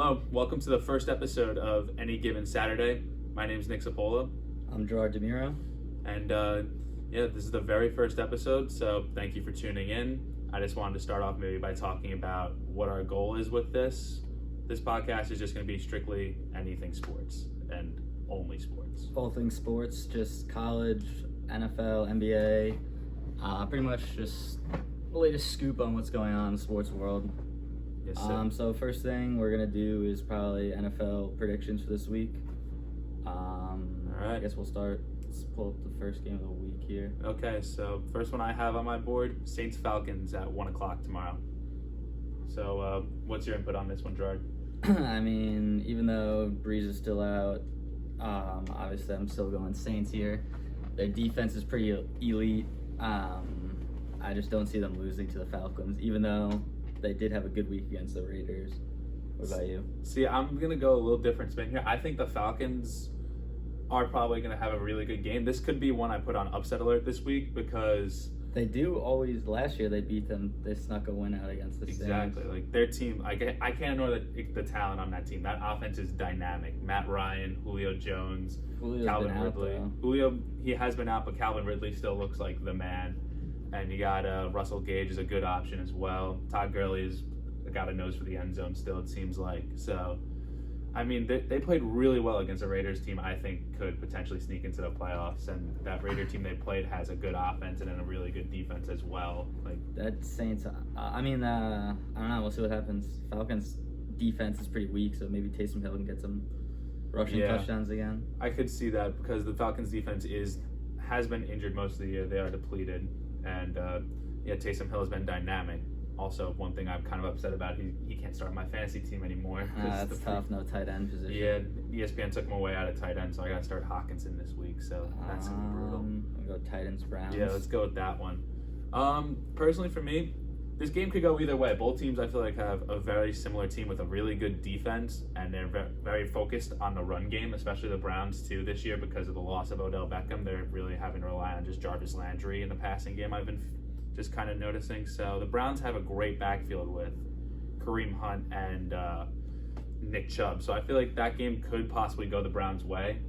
Hello, welcome to the first episode of Any Given Saturday. My name is Nick Sapola, I'm Gerard and Nick. and this is the very first episode, so thank you for tuning in. I just wanted to start off maybe by talking about what our goal is with this. This podcast is just going to be strictly anything sports and only sports. All things sports, just college, NFL, NBA, pretty much just the latest scoop on what's going on in the sports world. Yes, sir. So first thing we're gonna do is probably NFL predictions for this week. All right. I guess we'll start. Let's pull up the first game of the week here. Okay, so first one I have on my board, Saints-Falcons at 1 o'clock tomorrow. So what's your input on this one, Gerard? I mean, even though Breeze is still out, obviously I'm still going Saints here. Their defense is pretty elite. I just don't see them losing to the Falcons, even though they did have a good week against the Raiders. What about you? See, I'm going to go a little different spin here. I think the Falcons are probably going to have a really good game. This could be one I put on upset alert this week because they do always. Last year they beat them. They snuck a win out against the Saints. Exactly. Like their team, I can't ignore the talent on that team. That offense is dynamic. Matt Ryan, Julio Jones, Calvin Ridley. Julio, he has been out, but Calvin Ridley still looks like the man. And you got Russell Gage is a good option as well. Todd Gurley's got a nose for the end zone still, it seems like. So, I mean, they played really well against a Raiders team I think could potentially sneak into the playoffs. And that Raider team they played has a good offense and then a really good defense as well. Like that Saints, I don't know. We'll see what happens. Falcons' defense is pretty weak, so maybe Taysom Hill can get some rushing touchdowns again. I could see that because the Falcons' defense has been injured most of the year. They are depleted. And Taysom Hill has been dynamic. Also, one thing I'm kind of upset about, he can't start my fantasy team anymore. That's tough, no tight end position. Yeah, ESPN took him away out of tight end, so I got to start Hawkinson this week. So that's brutal. I'll go Titans, Browns. Yeah, let's go with that one. Personally, for me, this game could go either way. Both teams, I feel like, have a very similar team with a really good defense, and they're very focused on the run game, especially the Browns, too, this year because of the loss of Odell Beckham. They're really having to rely on just Jarvis Landry in the passing game, I've been just kind of noticing. So the Browns have a great backfield with Kareem Hunt and Nick Chubb. So I feel like that game could possibly go the Browns' way.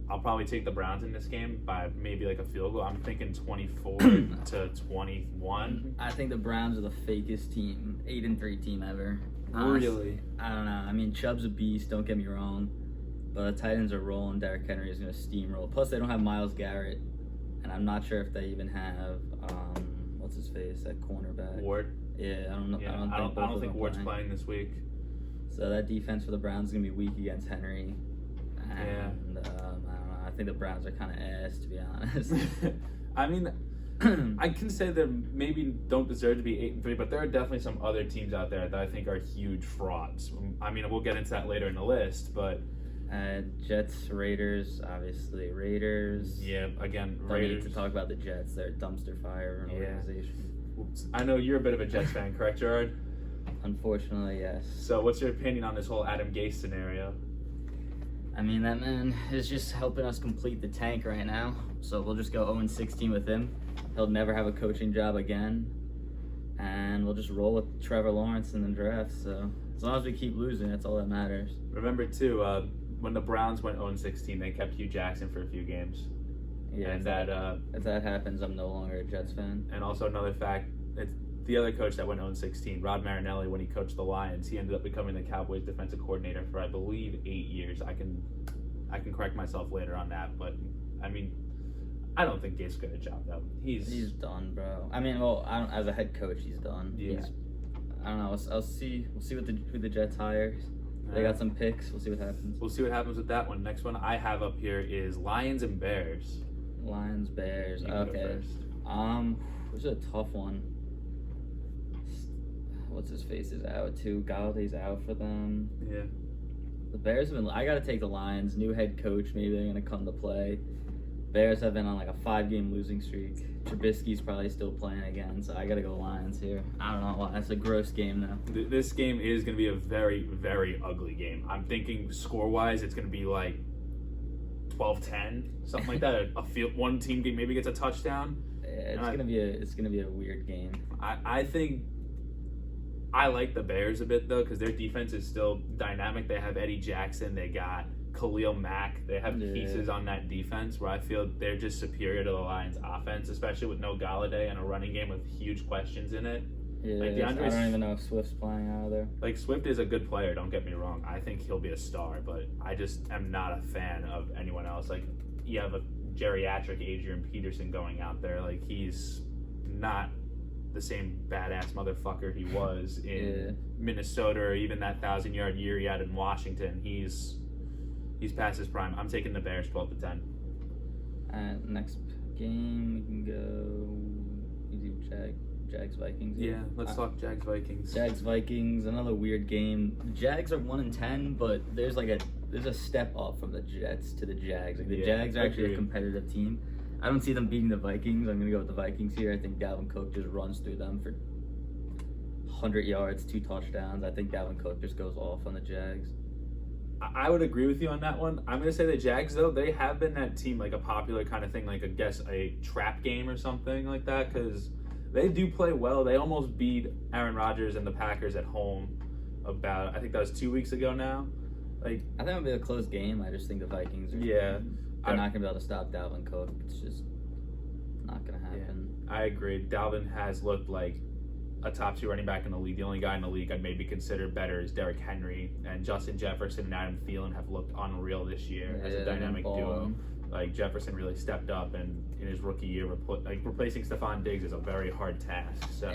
I'll probably take the Browns in this game by maybe like a field goal. I'm thinking 24 to 21. I think the Browns are the fakest team, 8-3 team ever. Really? I don't know. I mean, Chubb's a beast, don't get me wrong. But the Titans are rolling. Derrick Henry is going to steamroll. Plus, they don't have Myles Garrett. And I'm not sure if they even have, what's his face, that cornerback. Ward? Yeah, I don't know. Yeah, I don't think Ward's playing this week. So that defense for the Browns is going to be weak against Henry. And I don't know. I think the Browns are kind of ass, to be honest. I mean, I can say they maybe don't deserve to be 8-3, but there are definitely some other teams out there that I think are huge frauds. I mean, we'll get into that later in the list, but Jets, Raiders, obviously Raiders. Yeah, again, Don't Raiders. need to talk about the Jets. They're a dumpster fire of an organization. Oops. I know you're a bit of a Jets fan, correct, Gerard? Unfortunately, yes. So, what's your opinion on this whole Adam Gase scenario? I mean, that man is just helping us complete the tank right now. So we'll just go 0-16 with him. He'll never have a coaching job again. And we'll just roll with Trevor Lawrence in the draft. So as long as we keep losing, that's all that matters. Remember, too, when the Browns went 0-16, they kept Hugh Jackson for a few games. Yeah, and if that happens, I'm no longer a Jets fan. And also another fact, it's the other coach that went 0-16, Rod Marinelli, when he coached the Lions, he ended up becoming the Cowboys defensive coordinator for, I believe, 8 years. I can correct myself later on that, but I mean, I don't think Gase's got a job though. He's done, bro. I mean, well, as a head coach, he's done. Yeah. I don't know. We'll see who the Jets hires. They got some picks. We'll see what happens. We'll see what happens with that one. Next one I have up here is Lions and Bears. Lions, Bears. You can Okay. go first. This is a tough one. What's his face is out too. Galladay's out for them. Yeah. The Bears have been. I got to take the Lions. New head coach. Maybe they're gonna come to play. Bears have been on like a 5-game losing streak. Trubisky's probably still playing again, so I got to go Lions here. I don't know why. That's a gross game though. This game is going to be a very, very ugly game. I'm thinking score-wise, it's going to be like 12-10, something like that. One team maybe gets a touchdown. It's gonna be a weird game. I think I like the Bears a bit though because their defense is still dynamic. They have Eddie Jackson. They got Khalil Mack. They have pieces on that defense where I feel they're just superior to the Lions' offense, especially with no Galladay and a running game with huge questions in it. Yeah, like I don't even know if Swift's playing out of there. Like, Swift is a good player, don't get me wrong. I think he'll be a star, but I just am not a fan of anyone else. Like, you have a geriatric Adrian Peterson going out there. Like, he's not the same badass motherfucker he was in Minnesota or even that 1,000-yard year he had in Washington. He's past his prime. I'm taking the Bears 12-10. Next game, we can go easy Jags Vikings. Yeah, let's talk Jags Vikings. Jags Vikings, another weird game. The Jags are 1-10, but there's a step up from the Jets to the Jags. Like the Jags are actually a competitive team. I don't see them beating the Vikings. I'm gonna go with the Vikings here. I think Dalvin Cook just runs through them for 100 yards, 2 touchdowns. I think Dalvin Cook just goes off on the Jags. I would agree with you on that one. I'm going to say the Jags, though, they have been that team, like a popular kind of thing, like a trap game or something like that, because they do play well. They almost beat Aaron Rodgers and the Packers at home I think that was 2 weeks ago now. Like, I think it'll be a close game. I just think the Vikings are they're not going to be able to stop Dalvin Cook. It's just not going to happen. Yeah, I agree. Dalvin has looked like a top 2 running back in the league. The only guy in the league I'd maybe consider better is Derrick Henry, and Justin Jefferson and Adam Thielen have looked unreal this year as a dynamic duo. Like, Jefferson really stepped up, and in his rookie year, replacing Stephon Diggs is a very hard task. So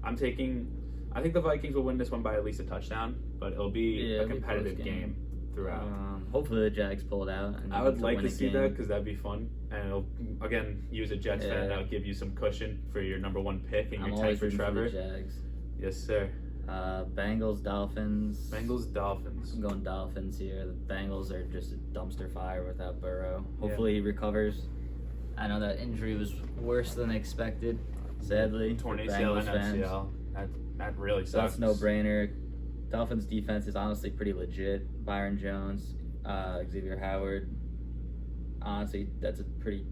I think the Vikings will win this one by at least a touchdown, but it'll be a competitive game throughout. Hopefully the Jags pull it out. I would like to see that because that'd be fun. And it'll, again, use a Jets fan. That'll give you some cushion for your number 1 pick and your tank for Trevor. For the Jags. Yes, sir. Bengals, Dolphins. Dolphins. I'm going Dolphins here. The Bengals are just a dumpster fire without Burrow. Hopefully he recovers. I know that injury was worse than expected, sadly. Torn ACL and MCL. That really sucks. That's no brainer. Dolphins defense is honestly pretty legit. Byron Jones, Xavier Howard. Honestly, that's a pretty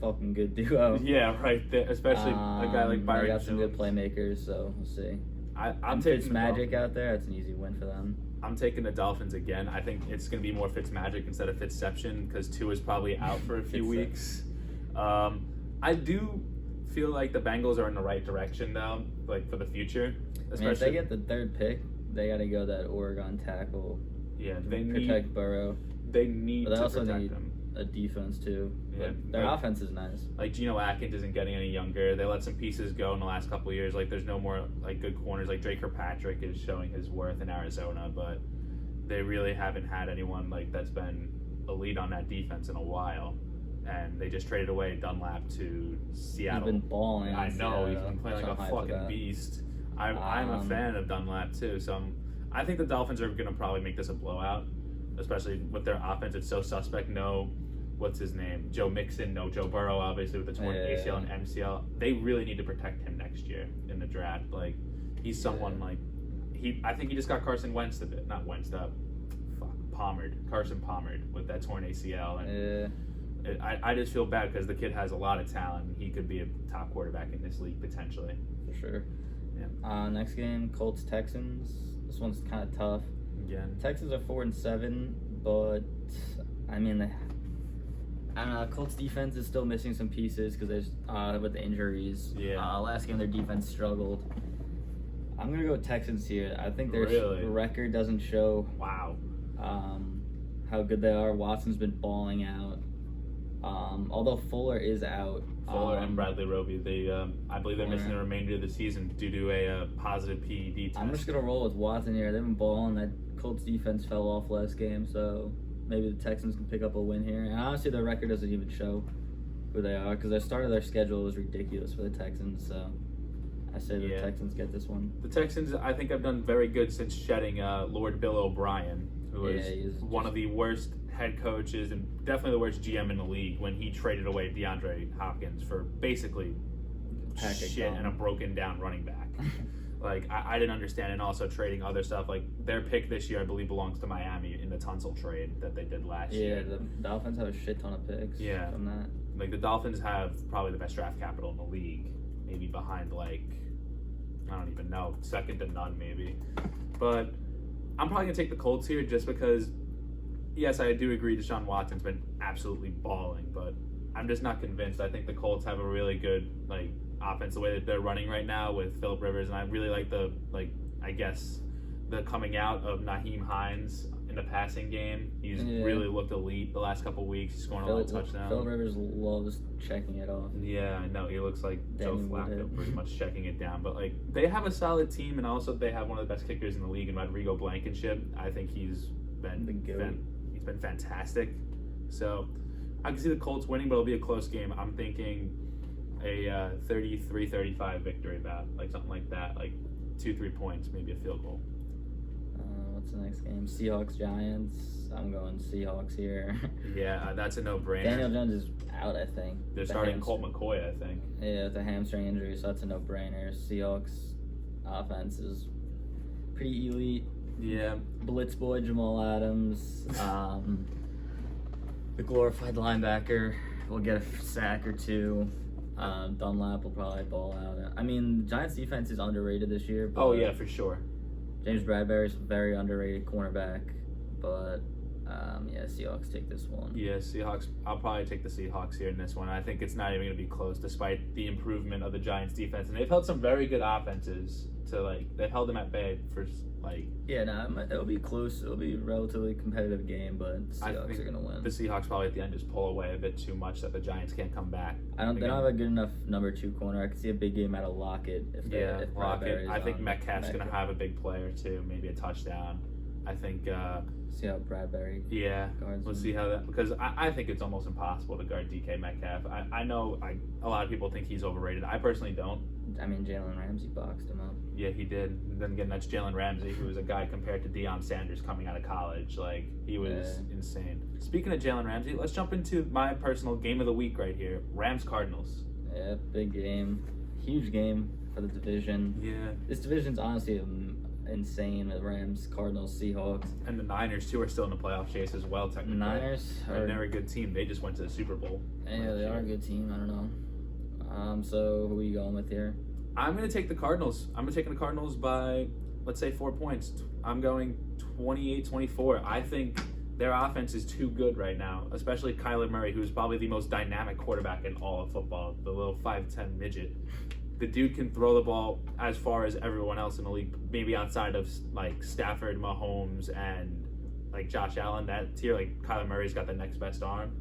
fucking good duo. Yeah, right there. Especially a guy like Byron Jones. Got some good playmakers, so we'll see. I'm taking Fitzmagic out there. That's an easy win for them. I'm taking the Dolphins again. I think it's going to be more Fitzmagic instead of Fitzception because Tua is probably out for a few weeks. I do feel like the Bengals are in the right direction though, like for the future. Especially if they get the 3rd pick, they got to go that Oregon tackle. Yeah, they protect Burrow. They need to also protect need them. A defense too. Yeah, their offense is nice. Like Geno Atkins isn't getting any younger. They let some pieces go in the last couple of years. Like there's no more like good corners. Like Drake Kirkpatrick is showing his worth in Arizona, but they really haven't had anyone like that's been elite on that defense in a while. And they just traded away Dunlap to Seattle. He's been balling. I know he's been playing like a fucking beast. I'm a fan of Dunlap too. So I think the Dolphins are going to probably make this a blowout, especially with their offense. It's so suspect. No, what's his name? Joe Mixon. No, Joe Burrow. Obviously with the torn ACL and MCL, they really need to protect him next year in the draft. Like he's someone like I think he just got Carson Wentz a bit, not Wentz up. Carson Palmered with that torn ACL and. I just feel bad because the kid has a lot of talent. He could be a top quarterback in this league potentially. For sure. Yeah. Next game, Colts Texans. This one's kind of tough. Again. Texans are 4-7, but I mean, I don't know. Colts defense is still missing some pieces because there's with the injuries. Yeah. Last game their defense struggled. I'm gonna go Texans here. I think their record doesn't show. Wow. How good they are. Watson's been balling out. Although Fuller is out. Fuller and Bradley Roby, I believe they're missing the remainder of the season due to a positive PED test. I'm just going to roll with Watson here. They've been balling. That Colts defense fell off last game, so maybe the Texans can pick up a win here. And honestly, their record doesn't even show who they are because the start of their schedule was ridiculous for the Texans, so I say the Texans get this one. The Texans, I think, have done very good since shedding Lord Bill O'Brien, who is one of the worst head coaches and definitely the worst GM in the league when he traded away DeAndre Hopkins for basically shit and a broken down running back. Like I didn't understand, and also trading other stuff. Like their pick this year, I believe, belongs to Miami in the Tunsil trade that they did last year. Yeah, the Dolphins have a shit ton of picks. Yeah, from that. Like the Dolphins have probably the best draft capital in the league, maybe behind like I don't even know, second to none maybe. But I'm probably going to take the Colts here just because, yes, I do agree Deshaun Watson's been absolutely balling, but I'm just not convinced. I think the Colts have a really good offense the way that they're running right now with Phillip Rivers, and I really like the coming out of Naheem Hines in the passing game. He's really looked elite the last couple weeks. He's scoring a lot of touchdowns. Phillip Rivers loves checking it off. Yeah, I know. He looks like Joe Danny Flacco, pretty much checking it down. But they have a solid team, and also they have one of the best kickers in the league in Rodrigo Blankenship. I think he's been fantastic. So I can see the Colts winning, but it'll be a close game. I'm thinking a 33-35 victory bout, something like that, 2-3 points, maybe a field goal. What's the next game? Seahawks Giants. I'm going Seahawks here. Yeah, that's a no-brainer. Daniel Jones is out, I think. They're starting Colt McCoy, I think. Yeah, with a hamstring injury, so that's a no-brainer. Seahawks offense is pretty elite. Yeah. Blitz boy Jamal Adams. The glorified linebacker will get a sack or two. Dunlap will probably ball out. I mean, the Giants' defense is underrated this year. But oh, yeah, for sure. James Bradbury's a very underrated cornerback, but Seahawks take this one. Yeah, Seahawks. I'll probably take the Seahawks here in this one. I think it's not even going to be close, despite the improvement of the Giants' defense, and they've held some very good offenses they've held them at bay for it'll be close. It'll be a relatively competitive game, but the Seahawks are going to win. The Seahawks probably at the end just pull away a bit too much that the Giants can't come back. They don't have a good enough number 2 corner. I could see a big game out of Lockett if Lockett. I think Metcalf's going to have a big play or two, maybe a touchdown. I think. See how Bradbury. Yeah, we'll see how that, because I think it's almost impossible to guard DK Metcalf. I know a lot of people think he's overrated. I personally don't. I mean, Jalen Ramsey boxed him up. Yeah, he did. And then again, that's Jalen Ramsey, who was a guy compared to Deion Sanders coming out of college. He was insane. Speaking of Jalen Ramsey, let's jump into my personal game of the week right here. Rams-Cardinals. Yeah, big game. Huge game for the division. Yeah. This division's honestly insane. The Rams, Cardinals, Seahawks. And the Niners, too, are still in the playoff chase as well, technically. Niners they're a good team. They just went to the Super Bowl. Yeah, they are a good team. I don't know. So who are you going with here? I'm going to take the Cardinals. I'm taking the Cardinals by, let's say, 4 points. I'm going 28-24. I think their offense is too good right now, especially Kyler Murray, who's probably the most dynamic quarterback in all of football, the little 5'10" midget. The dude can throw the ball as far as everyone else in the league, maybe outside of Stafford, Mahomes, and Josh Allen. That tier, Kyler Murray's got the next best arm.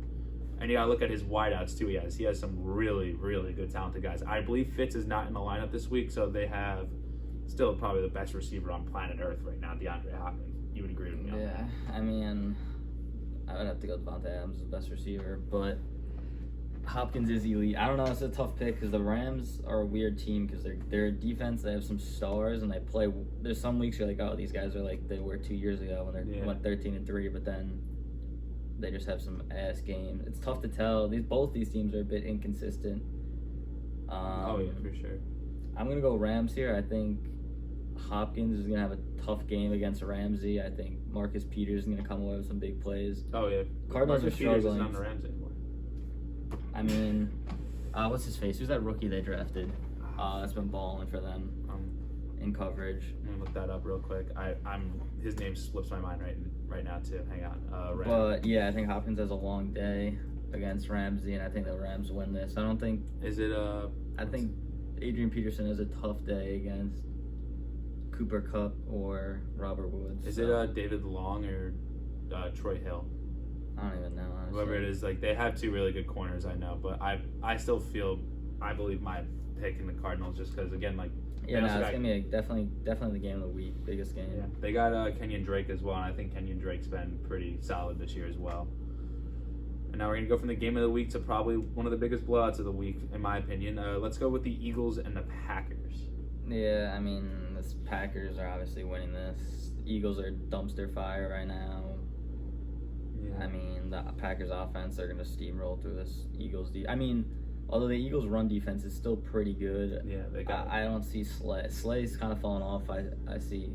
And you gotta look at his wideouts too. He has some really, really good talented guys. I believe Fitz is not in the lineup this week, so they have still probably the best receiver on planet Earth right now, DeAndre Hopkins. You would agree with me on that? Yeah, I mean, I would have to go Devontae Adams as the best receiver, but Hopkins is elite. I don't know, it's a tough pick because the Rams are a weird team because their defense, they have some stars and they play. There's some weeks you're like, oh, these guys are like they were 2 years ago when they went 13-3, but then they just have some ass games. It's tough to tell. Both these teams are a bit inconsistent. For sure. I'm gonna go Rams here. I think Hopkins is gonna have a tough game against Ramsey. I think Marcus Peters is gonna come away with some big plays. Oh yeah. Cardinals Marcus are struggling. Peters isn't on the Rams anymore. I mean, what's his face? Who's that rookie they drafted? That's been balling for them in coverage. I'm gonna look that up real quick. His name slips my mind right now too. Hang on. But yeah, I think Hopkins has a long day against Ramsey, and I think the Rams win this. I don't think. Is it I think Adrian Peterson has a tough day against Cooper Kupp or Robert Woods. Is it David Long or Troy Hill? I don't even know, honestly. Whoever it is, they have two really good corners, I know, but I still I believe my pick in the Cardinals just because, again, it's gonna be definitely the game of the week, biggest game. Yeah, they got Kenyon Drake as well, and I think Kenyon Drake's been pretty solid this year as well. And now we're gonna go from the game of the week to probably one of the biggest blowouts of the week, in my opinion. Let's go with the Eagles and the Packers. Yeah, I mean, the Packers are obviously winning this. The Eagles are dumpster fire right now. Yeah. I mean, the Packers offense, they're gonna steamroll through this Eagles. Although the Eagles' run defense is still pretty good, I don't see Slay. Slay's kind of falling off. I see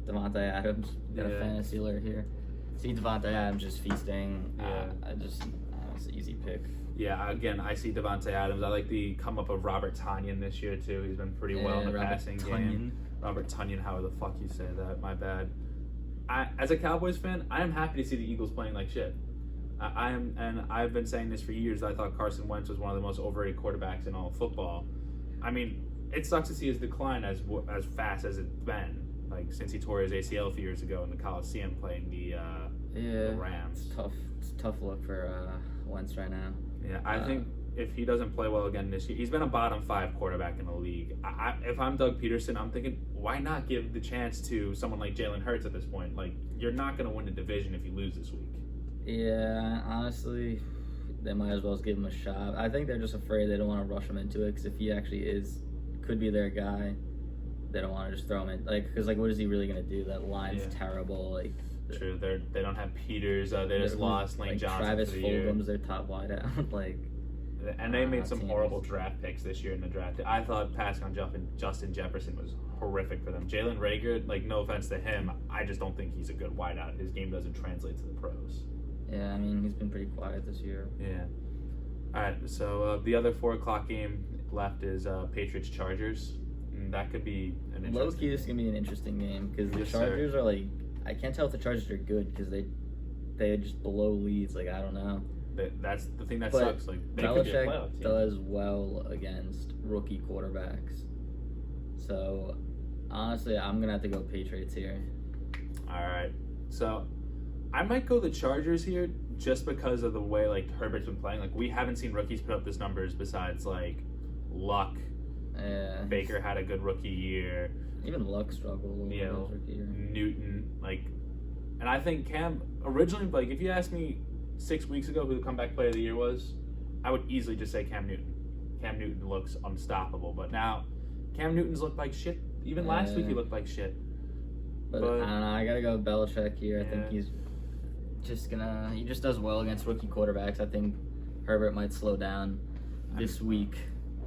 Devontae Adams. Got a fantasy alert here. See Devontae Adams just feasting. It's an easy pick. Yeah, again, I see Devontae Adams. I like the come up of Robert Tonyan this year too. He's been pretty well in the Robert passing Tonyan. game. Robert Tonyan, however the fuck you say that, my bad. As a Cowboys fan, I am happy to see the Eagles playing like shit. I am, and I've been saying this for years. I thought Carson Wentz was one of the most overrated quarterbacks in all of football. I mean, it sucks to see his decline as fast as it's been. Like since he tore his ACL a few years ago in the Coliseum playing the Rams. It's a tough look for Wentz right now. Yeah, I think if he doesn't play well again this year, he's been a bottom 5 quarterback in the league. If I'm Doug Peterson, I'm thinking, why not give the chance to someone like Jalen Hurts at this point? Like, you're not going to win the division if you lose this week. Yeah, honestly, they might as well give him a shot. I think they're just afraid they don't want to rush him into it because if he actually could be their guy, they don't want to just throw him in. Because what is he really going to do? That line's terrible. Like, true, they don't have Peters. They just lost Lane Johnson Travis for the year. Fulgham's their top wideout. And they made some horrible draft picks this year in the draft. I thought passing on Justin Jefferson was horrific for them. Jalen Reagor, no offense to him, I just don't think he's a good wideout. His game doesn't translate to the pros. Yeah, I mean, he's been pretty quiet this year. Yeah. All right, so the other 4 o'clock game left is Patriots-Chargers. That could be an interesting Low-key, this is going to be an interesting game because the Chargers are I can't tell if the Chargers are good because they just blow leads. I don't know. That's the thing that but sucks. They could be a playoff team. does well against rookie quarterbacks. So, honestly, I'm going to have to go Patriots here. All right. So, I might go the Chargers here just because of the way, Herbert's been playing. We haven't seen rookies put up these numbers besides, Luck. Yeah. Baker had a good rookie year. Even Luck struggled a little bit his rookie year. Newton, and I think Cam, originally, if you asked me 6 weeks ago who the comeback player of the year was, I would easily just say Cam Newton. Cam Newton looks unstoppable, but now Cam Newton's looked like shit. Even last week he looked like shit. But I don't know, I gotta go Belichick here. I think he just does well against rookie quarterbacks. I think Herbert might slow down this week.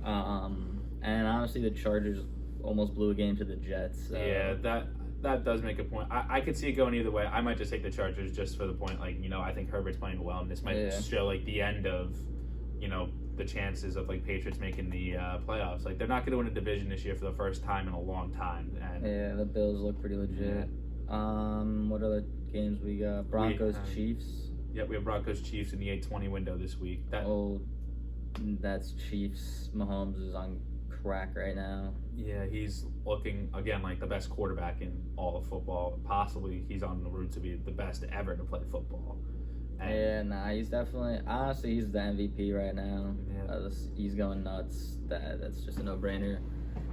And honestly, the Chargers almost blew a game to the Jets. So. Yeah, that does make a point. I could see it going either way. I might just take the Chargers just for the point. I think Herbert's playing well, and this might show the end of, the chances of Patriots making the playoffs. They're not going to win a division this year for the first time in a long time. And yeah, the Bills look pretty legit. Yeah. What other games we got? Broncos, Chiefs. Yeah, we have Broncos, Chiefs in the 8:20 window this week. That's Chiefs. Mahomes is on crack right now. Yeah, he's looking again like the best quarterback in all of football. Possibly he's on the route to be the best ever to play football. He's definitely, honestly, he's the MVP right now. Yeah. He's going nuts. That's just a no-brainer.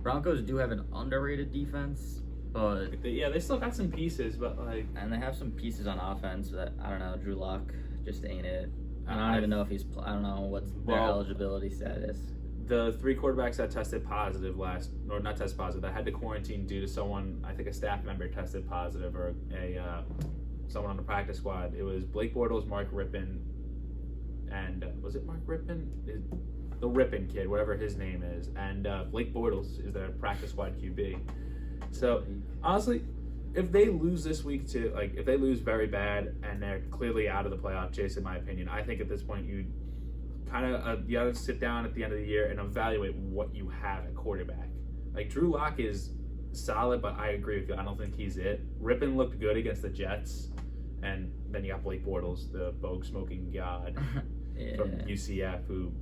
Broncos do have an underrated defense, but they still got some pieces, but and they have some pieces on offense that I don't know. Drew Lock just ain't it. I don't even know if I don't know what's their eligibility status. The 3 quarterbacks that tested positive not tested positive, that had to quarantine due to someone, I think a staff member tested positive or someone on the practice squad. It was Blake Bortles, Mark Rippon, and was it Mark Rippon? The Rippon kid, whatever his name is, and Blake Bortles is their practice squad QB. So honestly, if they lose this week if they lose very bad and they're clearly out of the playoff chase, in my opinion, I think at this point you gotta sit down at the end of the year and evaluate what you have at quarterback. Drew Lock is solid, but I agree with you. I don't think he's it. Rippon looked good against the Jets, and then you got Blake Bortles, the bogue-smoking god from UCF, who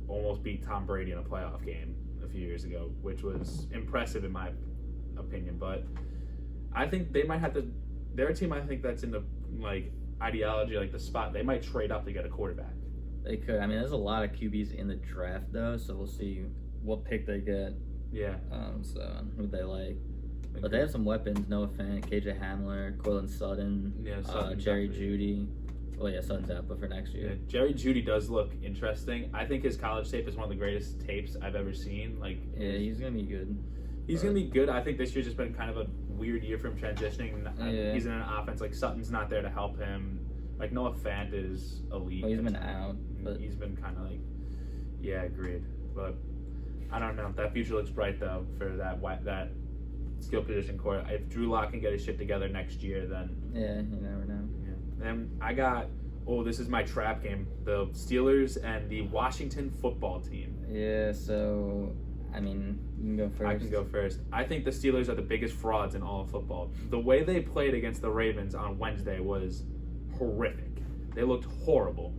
almost beat Tom Brady in a playoff game a few years ago, which was impressive in my opinion. But I think they might have to. They're a team I think that's in the ideology, the spot. They might trade up to get a quarterback. They could. I mean, there's a lot of QBs in the draft though, so we'll see what pick they get. Yeah. So who they like. But they have some weapons. Noah Fant, KJ Hamler, Cortland Sutton, Jerry Jeudy. Well, yeah, Sutton's out, but for next year. Yeah, Jerry Jeudy does look interesting. I think his college tape is one of the greatest tapes I've ever seen. He's gonna be good. He's going to be good. I think this year's just been kind of a weird year for him transitioning. Yeah. He's in an offense. Sutton's not there to help him. Noah Fant is elite. Well, he's been out. But he's been kind of agreed. But I don't know. That future looks bright, though, for that skill position core. If Drew Lock can get his shit together next year, then... Yeah, you never know. Yeah. Then I got Oh, this is my trap game. The Steelers and the Washington football team. Yeah, so, I mean, you can go first. I can go first. I think the Steelers are the biggest frauds in all of football. The way they played against the Ravens on Wednesday was horrific. They looked horrible.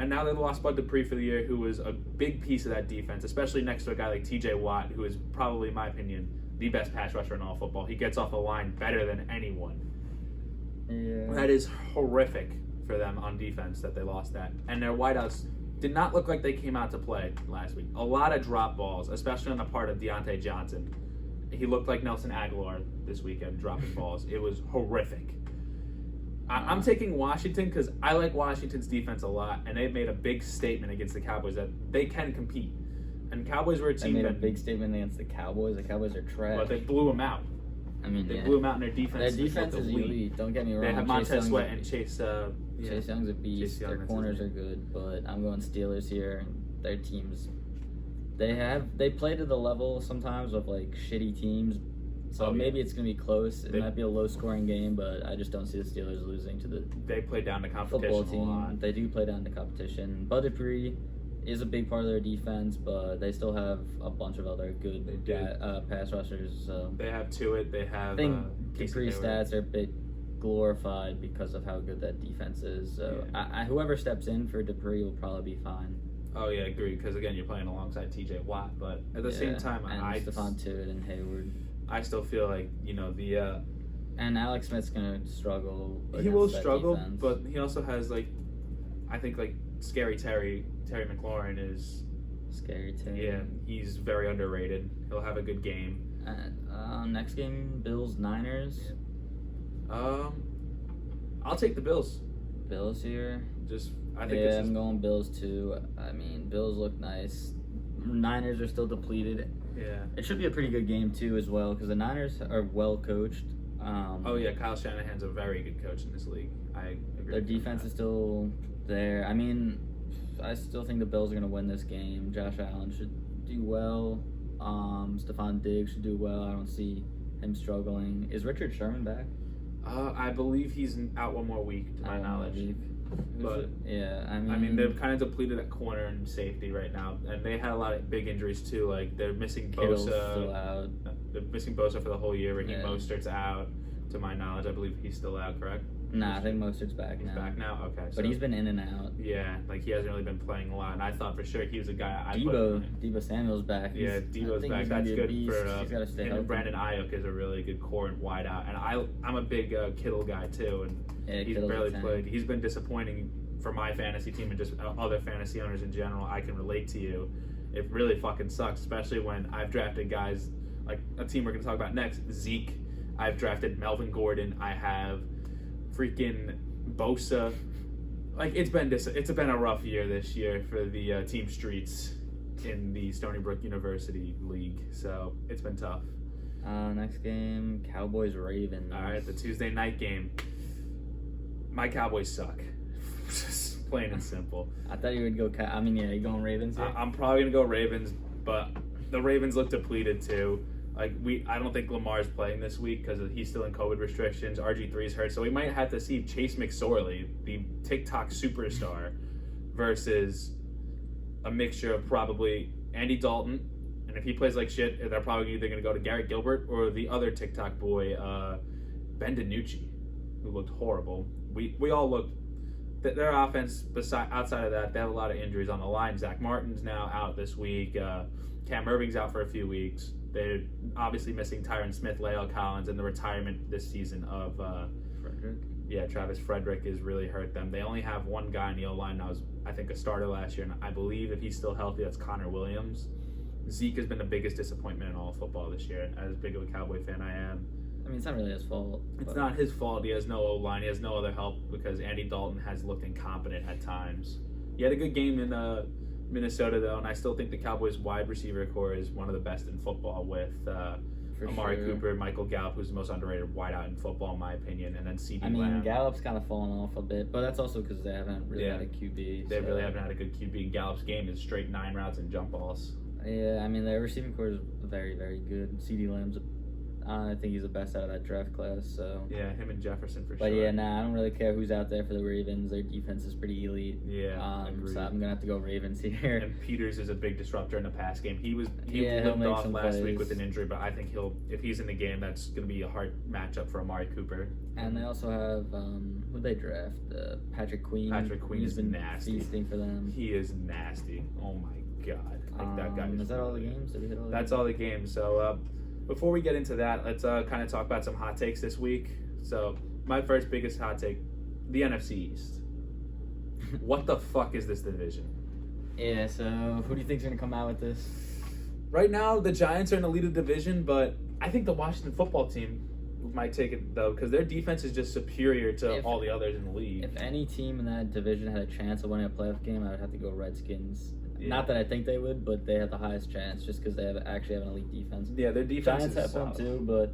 And now they lost Bud Dupree for the year, who was a big piece of that defense, especially next to a guy like T.J. Watt, who is probably, in my opinion, the best pass rusher in all football. He gets off the line better than anyone. Yeah. That is horrific for them on defense that they lost that. And their wideouts did not look like they came out to play last week. A lot of drop balls, especially on the part of Deontay Johnson. He looked like Nelson Aguilar this weekend, dropping balls. It was horrific. I'm taking Washington because I like Washington's defense a lot, and they've made a big statement against the Cowboys that they can compete. And Cowboys were a team that made a big statement against the Cowboys. The Cowboys are trash. But they blew them out. I mean, they blew them out in their defense. Their defense is elite. Don't get me wrong. They have Montez Sweat and Chase. Chase Young's a beast. Their corners are good, but I'm going Steelers here. And their teams, they play to the level sometimes of like shitty teams. So maybe it's gonna be close. It might be a low-scoring game, but I just don't see the Steelers losing to the. They play down to competition football team. A lot. They do play down to competition. Bud Dupree is a big part of their defense, but they still have a bunch of other good pass rushers. So they have Tuitt. They have. I think Dupree's stats are a bit glorified because of how good that defense is. So whoever steps in for Dupree will probably be fine. Oh yeah, I agree. Because again, you're playing alongside T.J. Watt, but at the same time, Stephon Tuitt and Hayward. I still feel like the. And Alex Smith's gonna struggle. He will struggle, defense. but he also has I think Scary Terry McLaurin is. Scary Terry. Yeah, he's very underrated. He'll have a good game. Next game, Bills-Niners. I'll take the Bills. Bills here. I'm going Bills too. I mean, Bills look nice. Niners are still depleted. Yeah. It should be a pretty good game too as well because the Niners are well coached. Kyle Shanahan's a very good coach in this league. I agree. Their defense is still there. I mean, I still think the Bills are going to win this game. Josh Allen should do well. Stephon Diggs should do well. I don't see him struggling. Is Richard Sherman back? I believe he's out one more week, to my knowledge. But yeah, I mean, they're kind of depleted at corner and safety right now, and they had a lot of big injuries too. Like they're missing Kittle's Bosa. Still out. They're missing Bosa for the whole year. Raheem Mostert's out. To my knowledge, I believe he's still out. Correct? Nah, I think Mostert's back now. He's back now. Okay, but he's been in and out. Yeah, he hasn't really been playing a lot, and I thought for sure he was a guy. Debo Samuel's back. Yeah, Debo's back. That's good for. He's got to stay healthy. Brandon Ayuk is a really good core and wide out, and I'm a big Kittle guy too, and he's barely played. He's been disappointing for my fantasy team and just other fantasy owners in general. I can relate to you. It really fucking sucks, especially when I've drafted guys like a team we're going to talk about next, Zeke. I've drafted Melvin Gordon. I have freaking Bosa. It's been a rough year this year for the team streets in the Stony Brook University League. So it's been tough. Next game, Cowboys-Ravens. All right, the Tuesday night game. My Cowboys suck. Just plain and simple. I thought you would go. You going Ravens here? I'm probably gonna go Ravens, but the Ravens look depleted too. I don't think Lamar's playing this week because he's still in COVID restrictions. RG3's hurt, so we might have to see Chase McSorley, the TikTok superstar, versus a mixture of probably Andy Dalton, and if he plays like shit, they're probably either gonna go to Garrett Gilbert or the other TikTok boy, Ben DiNucci, who looked horrible. We all looked. Their offense, outside of that, they have a lot of injuries on the line. Zach Martin's now out this week. Cam Irving's out for a few weeks. They're obviously missing Tyron Smith, Lael Collins, and the retirement this season of Frederick. Yeah, Travis Frederick has really hurt them. They only have one guy in the O-line that was, I think, a starter last year, and I believe if he's still healthy, that's Connor Williams. Zeke has been the biggest disappointment in all of football this year. As big of a Cowboy fan I am. I mean, it's not really his fault. It's not his fault. He has no O-line. He has no other help because Andy Dalton has looked incompetent at times. He had a good game in Minnesota, though, and I still think the Cowboys' wide receiver core is one of the best in football with Amari Cooper, Michael Gallup, who's the most underrated wideout in football, in my opinion, and then CeeDee Lamb. Gallup's kind of fallen off a bit, but that's also because they haven't really had a QB. They really haven't had a good QB. Gallup's game is straight 9 routes and jump balls. Yeah, I mean, their receiving core is very, very good. CeeDee Lamb's I think he's the best out of that draft class. So Yeah, him and Jefferson for But sure. yeah, I don't really care who's out there for the Ravens. Their defense is pretty elite. Yeah, agreed. So I'm gonna have to go Ravens here. And Peters is a big disruptor in the pass game. He Yeah, he'll limped make off some last week plays. with an injury, but I think if he's in the game, that's going to be a hard matchup for Amari Cooper. And they also have who'd they draft? Patrick Queen. Patrick Queen He's is been nasty. feasting for them. He is nasty. Oh my god, like that guy. Is that all the games? Did we hit all the That's games? all the games. So before we get into that, let's kind of talk about some hot takes this week. So my first biggest hot take, the NFC East. What the fuck is this division? Yeah. So who do you think's gonna come out with this? Right now, the Giants are in the lead of the division, but I think the Washington football team might take it though, because their defense is just superior to all the others in the league. If any team in that division had a chance of winning a playoff game, I would have to go Redskins. Yeah. Not that I think they would, but they have the highest chance just because they actually have an elite defense. Yeah, their defense Giants is have one solid. too, but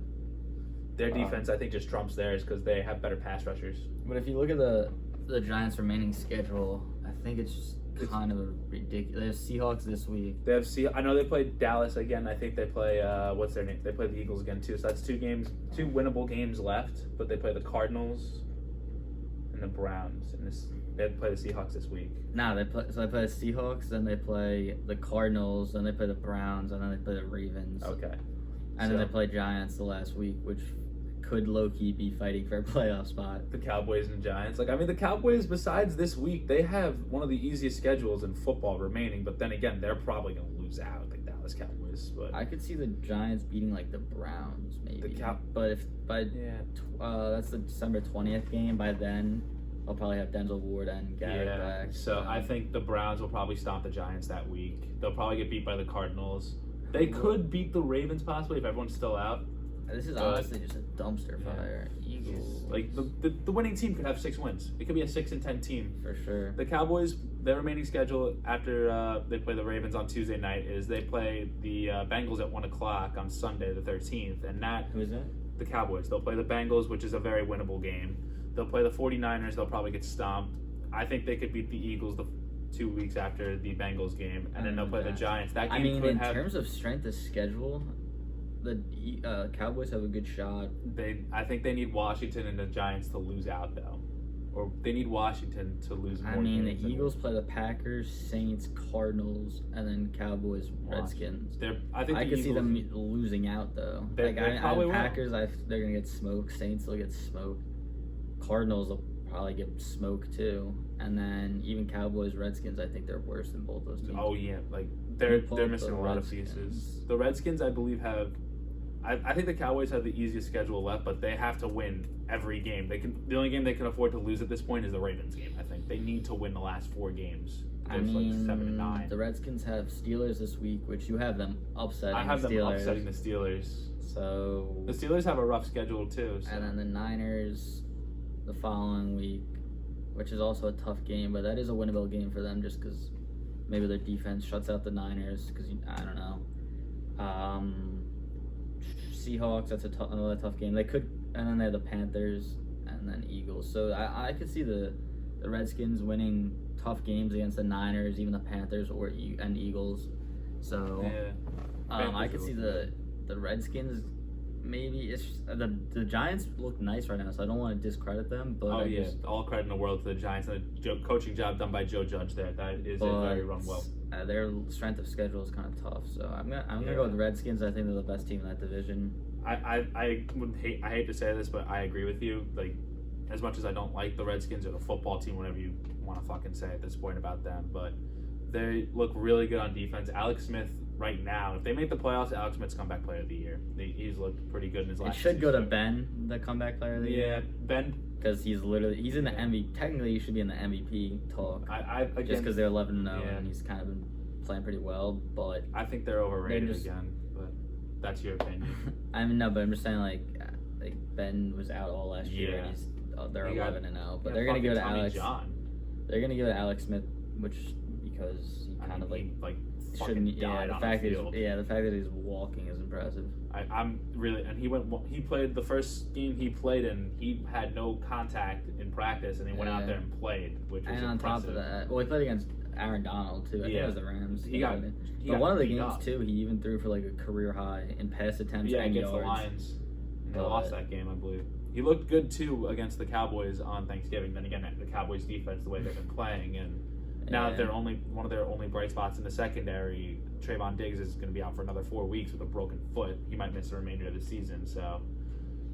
Their defense, I think, just trumps theirs because they have better pass rushers. if you look at the Giants' remaining schedule, I think it's just kind of ridiculous. They have Seahawks this week. They have I know they played Dallas again. I think they play what's their name? They play the Eagles again too. So that's two winnable games left. But they play the Cardinals and the Browns, and they play the Seahawks this week. They play the Seahawks, then they play the Cardinals, then they play the Browns, and then they play the Ravens. Okay. And then they play Giants the last week, which could low-key be fighting for a playoff spot. The Cowboys and Giants. The Cowboys, besides this week, they have one of the easiest schedules in football remaining. But then again, they're probably going to lose out, the Dallas Cowboys. But I could see the Giants beating the Browns, maybe. But if that's the December 20th game. By then, I'll probably have Denzel Ward and Garrett back. So I think the Browns will probably stomp the Giants that week. They'll probably get beat by the Cardinals. They could beat the Ravens possibly if everyone's still out. This is honestly just a dumpster fire. Eagles. The winning team could have 6 wins. It could be a 6-10 team. For sure. The Cowboys, their remaining schedule after they play the Ravens on Tuesday night is they play the Bengals at 1 o'clock on Sunday the 13th. And Who is that? The Cowboys. They'll play the Bengals, which is a very winnable game. They'll play the 49ers. They'll probably get stomped. I think they could beat the Eagles the 2 weeks after the Bengals game. And then they'll play the Giants. That game in terms of strength of schedule, the Cowboys have a good shot. I think they need Washington and the Giants to lose out though, or they need Washington to lose more. The Eagles play the Packers, Saints, Cardinals, and then Cowboys, Redskins. I could see them losing out though. Packers, they're gonna get smoked. Saints will get smoked. Cardinals will probably get smoked too, and then even Cowboys, Redskins. I think they're worse than both those teams. Oh yeah, they're missing a lot of pieces. The Redskins, I believe, have. I think the Cowboys have the easiest schedule left, but they have to win every game. The only game they can afford to lose at this point is the Ravens game. I think they need to win the last 4 games. 7-9. The Redskins have Steelers this week, which you have them upsetting. I have them upsetting the Steelers. So the Steelers have a rough schedule too. So. And then the Niners the following week, which is also a tough game, but that is a winnable game for them just because maybe their defense shuts out the Niners. Because I don't know. Seahawks, that's another tough game. They could, and then they have the Panthers and then Eagles. So I could see the Redskins winning tough games against the Niners, even the Panthers and Eagles. So I could see the Redskins. Maybe it's just, the Giants look nice right now, so I don't want to discredit them. But all credit in the world to the Giants and the coaching job done by Joe Judge there. That is very run well. Their strength of schedule is kind of tough, so I'm gonna go with the Redskins. I think they're the best team in that division. I hate to say this, but I agree with you. As much as I don't like the Redskins or the football team, whatever you want to fucking say at this point about them, but they look really good on defense. Alex Smith, right now, if they make the playoffs, Alex Smith's comeback player of the year. He's looked pretty good in his last. It should go to Ben, the comeback player of the year. Yeah, Ben, because he's in the MVP. Technically, he should be in the MVP talk. Again, just because they're 11-0 and he's kind of been playing pretty well, but I think they're overrated again. But that's your opinion. But I'm just saying like Ben was out all last year, and they're 11-0 but they're gonna give it to Alex. They're gonna give it to Alex Smith, because he kind of shouldn't. The fact that he's walking is impressive. I'm really, and he played the first game he played in. He had no contact in practice, and he went out there and played, which was on top of that, he played against Aaron Donald too. I think it was the Rams. But one of the games too, he even threw for a career high in pass attempts and against yards. the Lions. They lost that game, I believe. He looked good too against the Cowboys on Thanksgiving. Then again, the Cowboys defense, the way they've been playing, and now that they're one of their only bright spots in the secondary, Trayvon Diggs is going to be out for another 4 weeks with a broken foot. He might miss the remainder of the season. So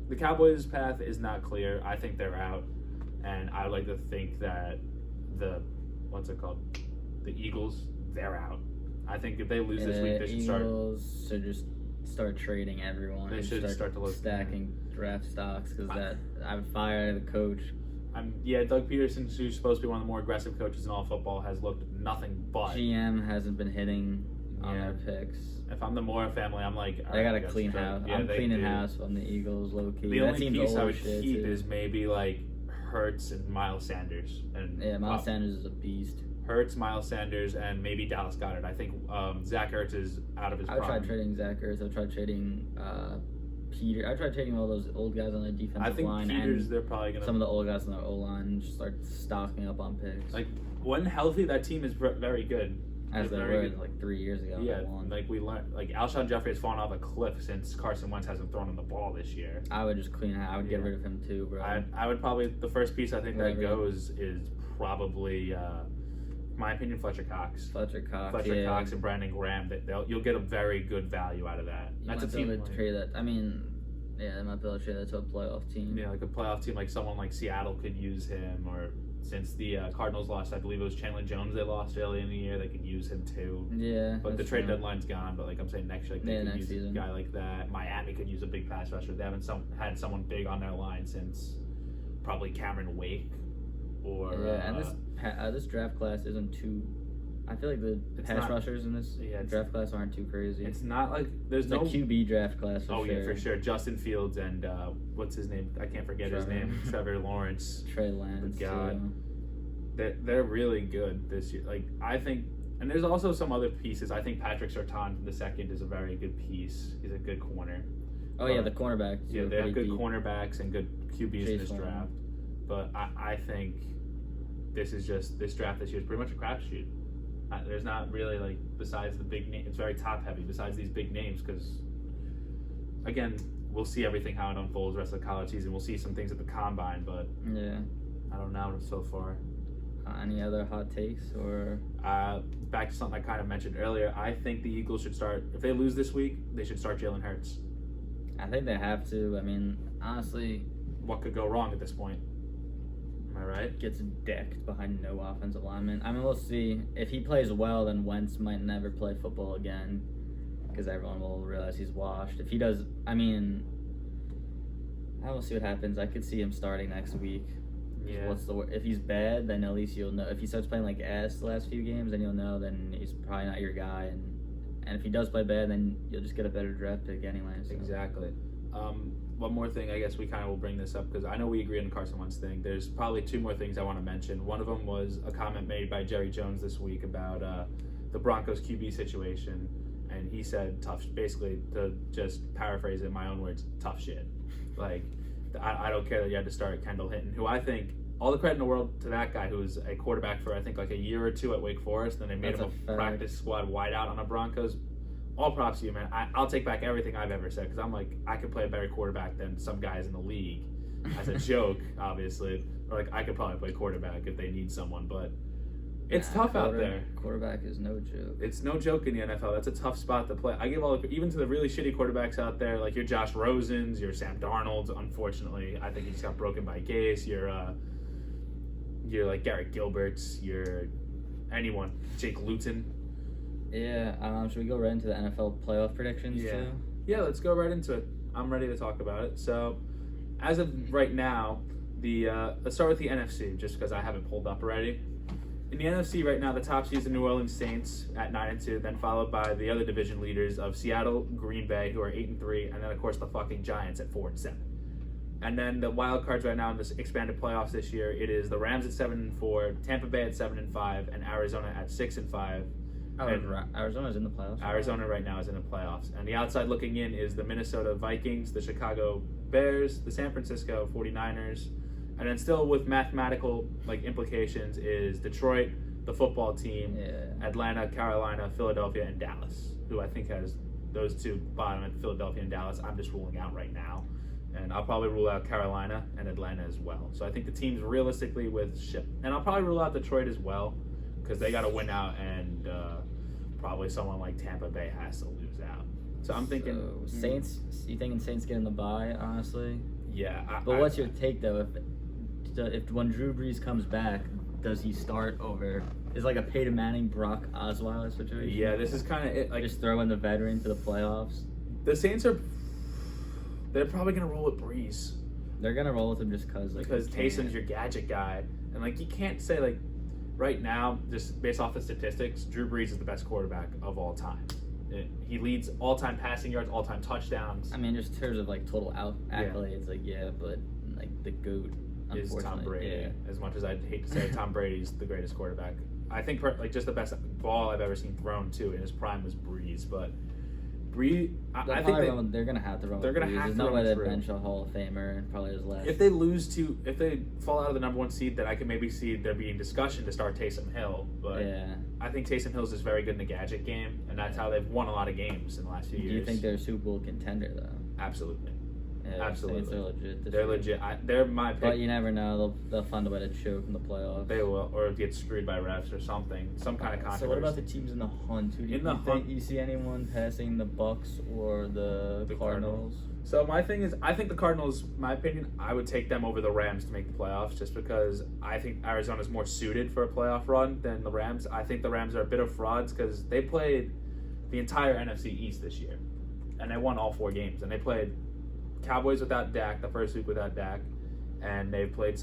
the Cowboys' path is not clear. I think they're out, and I would like to think that the Eagles, they're out. I think if they lose this week, they should start. Eagles should just start trading everyone. They should start to look stacking draft stocks because I would fire the coach. Doug Peterson, who's supposed to be one of the more aggressive coaches in all football, has looked nothing but. GM hasn't been hitting on their picks. If I'm the Mora family, I'm like, they got to clean house. I'm cleaning house on the Eagles, low key. The only piece I would keep is maybe like Hurts and Miles Sanders. Miles Sanders is a beast. Hurts, Miles Sanders, and maybe Dallas Goedert. I think Zach Ertz is out of his prime. I tried trading Zach Ertz. I tried trading Peter. I tried trading all those old guys on the defensive line. I think Peters, they're probably going to... Some of the old guys on the O-line and just start stocking up on picks. Like, when healthy, that team is very good. As they were like 3 years ago. Yeah, like we learned, like Alshon Jeffrey has fallen off a cliff since Carson Wentz hasn't thrown him the ball this year. I would just clean out. I would get rid of him too, bro. I would probably, the first piece I think that goes is probably, in my opinion, Fletcher Cox. Fletcher Cox and Brandon Graham. You'll get a very good value out of that. That's a team to trade that. I mean, yeah, they might be able to trade that to a playoff team. Yeah, like a playoff team, like someone like Seattle could use him, or since the Cardinals lost, I believe it was Chandler Jones they lost early in the year, they could use him too. Yeah. But the trade deadline's gone, but like I'm saying next year, like, they could use season. A guy like that. Miami could use a big pass rusher. They haven't had someone big on their line since probably Cameron Wake or... Yeah, and this draft class isn't too... I feel like the pass rushers in this draft class aren't too crazy. It's not like there's no QB draft class. Yeah, for sure. Justin Fields and what's his name? I can't forget his name. Trevor Lawrence. Trey Lance. God, they're really good this year. Like I think, and there's also some other pieces. I think Patrick Surtain II is a very good piece. He's a good corner. Oh yeah, the cornerbacks. Yeah, they have good cornerbacks and good QBs in this draft. But I think this draft this year is pretty much a crapshoot. There's not really, like, besides the big name, it's very top heavy besides these big names because, again, we'll see everything how it unfolds the rest of the college season. We'll see some things at the combine, but I don't know so far. Any other hot takes or? Back to something I kind of mentioned earlier. I think the Eagles should start, if they lose this week, they should start Jalen Hurts. I think they have to. I mean, honestly. What could go wrong at this point? Am I right? Gets decked behind no offensive lineman. I mean, we'll see. If he plays well, then Wentz might never play football again because everyone will realize he's washed. If he does, I mean, I will see what happens. I could see him starting next week. Yeah. If he's bad, then at least you'll know. If he starts playing like ass the last few games, then you'll know. Then he's probably not your guy. And if he does play bad, then you'll just get a better draft pick anyway. So. Exactly. One more thing, I guess we kind of will bring this up because I know we agree on the Carson Wentz thing. There's probably two more things I want to mention. One of them was a comment made by Jerry Jones this week about the Broncos QB situation, and he said basically, to just paraphrase it in my own words, tough shit. Like, I don't care that you had to start Kendall Hinton, who I think, all the credit in the world to that guy who was a quarterback for I think like a year or two at Wake Forest, then they made him a practice squad wideout on the Broncos. All props to you, man. I'll take back everything I've ever said because I'm like, I could play a better quarterback than some guys in the league. As a joke, obviously. Or like, I could probably play quarterback if they need someone, but it's tough out there. Quarterback is no joke. It's no joke in the NFL. That's a tough spot to play. I give even to the really shitty quarterbacks out there, like your Josh Rosens, your Sam Darnolds. Unfortunately, I think he just got broken by Gase. You're like Garrett Gilbert's. You're anyone. Jake Luton. Yeah, should we go right into the NFL playoff predictions too? Yeah, let's go right into it. I'm ready to talk about it. So, as of right now, let's start with the NFC, just because I have it pulled up already. In the NFC right now, the top seed is the New Orleans Saints at 9-2, then followed by the other division leaders of Seattle, Green Bay, who are 8-3, and then of course the fucking Giants at 4-7. And then the wild cards right now in this expanded playoffs this year, it is the Rams at 7-4, Tampa Bay at 7-5, and Arizona at 6-5. Arizona's in the playoffs. Arizona right now is in the playoffs. And the outside looking in is the Minnesota Vikings, the Chicago Bears, the San Francisco 49ers, and then still with mathematical implications is Detroit, the football team, Atlanta, Carolina, Philadelphia, and Dallas, who I think has those two bottom at Philadelphia and Dallas. I'm just ruling out right now. And I'll probably rule out Carolina and Atlanta as well. So I think the teams realistically and I'll probably rule out Detroit as well because they got to win out, and probably someone like Tampa Bay has to lose out. So I'm thinking Saints. You thinking Saints getting the bye? Honestly. Yeah. But what's your take though? If when Drew Brees comes back, does he start over? Is like a Peyton Manning, Brock Osweiler situation? Yeah, this is kind of it. Like, just throw in the veteran to the playoffs. The Saints they're probably gonna roll with Brees. They're gonna roll with him just because Taysom's your gadget guy, and like you can't say like right now, just based off the statistics, Drew Brees is the best quarterback of all time. He leads all-time passing yards, all-time touchdowns. I mean, just in terms of like total accolades, but like the GOAT is Tom Brady. Yeah. As much as I'd hate to say, Tom Brady's the greatest quarterback. I think like just the best ball I've ever seen thrown too in his prime was Brees, but Brees, I think they're gonna have to run. They're gonna Brees. have There's to no way run they bench a Hall of Famer and probably his last. If they fall out of the number 1 seed, then I can maybe see there being discussion to start Taysom Hill. But yeah. I think Taysom Hill's just very good in the gadget game, and that's how they've won a lot of games in the last few years. Do you think they're a Super Bowl contender though? Absolutely. Yeah, Absolutely. They're legit. They're legit. They're my pick. But you never know. They'll find a way to choke in the playoffs. They will, or get screwed by refs or something. Some kind of controversy. So what about the teams in the hunt? Who do you think you see anyone passing the Bucks or the Cardinals? So my thing is, I think the Cardinals, my opinion, I would take them over the Rams to make the playoffs just because I think Arizona's more suited for a playoff run than the Rams. I think the Rams are a bit of frauds because they played the entire NFC East this year, and they won all 4 games, and they played Cowboys without Dak the first week without Dak, and they've played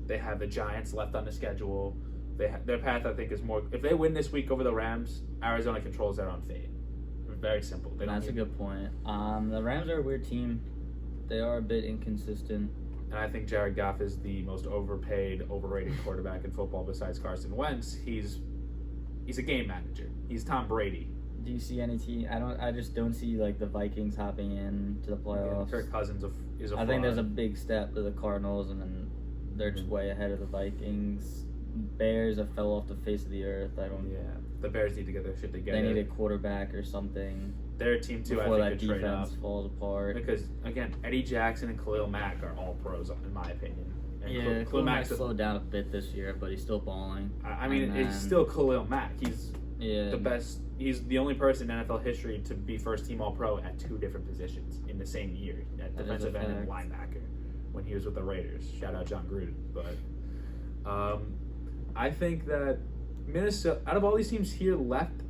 they have the Giants left on the schedule. Their path, I think, is more, if they win this week over the Rams, Arizona controls their own fate. Very simple. That's a good point. The Rams are a weird team. They are a bit inconsistent. And I think Jared Goff is the most overpaid, overrated quarterback in football besides Carson Wentz. He's a game manager. He's Tom Brady. Do you see any team? I just don't see like the Vikings hopping in to the playoffs. Yeah, Kirk Cousins is a fraud. I think there's a big step to the Cardinals, and then they're just way ahead of the Vikings. Bears have fell off the face of the earth. Yeah, the Bears need to get their shit together. They need a quarterback or something. Their team too. Before I think that trade defense up. falls apart. Because again, Eddie Jackson and Khalil Mack are all pros in my opinion. And Khalil Mack slowed down a bit this year, but he's still balling. I mean, it's still Khalil Mack. He's the best. He's the only person in NFL history to be first-team All-Pro at 2 different positions in the same year, at defensive end and linebacker, when he was with the Raiders. Shout out John Gruden. But I think that Minnesota, out of all these teams here left,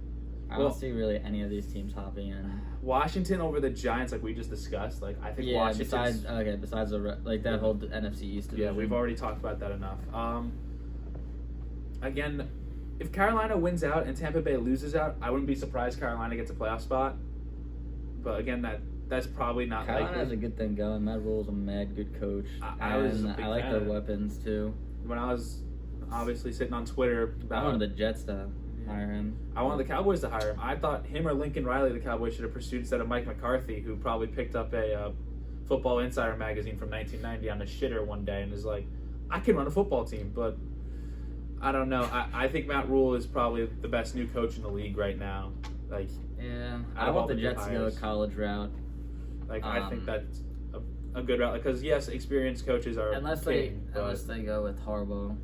I don't see really any of these teams hopping in. Washington over the Giants, like we just discussed. Like I think Washington. Besides that whole NFC East division. Yeah, we've already talked about that enough. Again, if Carolina wins out and Tampa Bay loses out, I wouldn't be surprised Carolina gets a playoff spot. But again, that's probably not likely. Carolina has a good thing going. Matt Rule's a mad good coach. I like their weapons too. When I was obviously sitting on Twitter, I wanted the Jets to hire him. I wanted the Cowboys to hire him. I thought him or Lincoln Riley, the Cowboys, should have pursued instead of Mike McCarthy, who probably picked up a Football Insider magazine from 1990 on the shitter one day and is like, I can run a football team, but I don't know. I think Matt Rule is probably the best new coach in the league right now. Like, yeah, I want the Jets to go a college route. Like, I think that's a good route because yes, experienced coaches are unless they go with Harbaugh.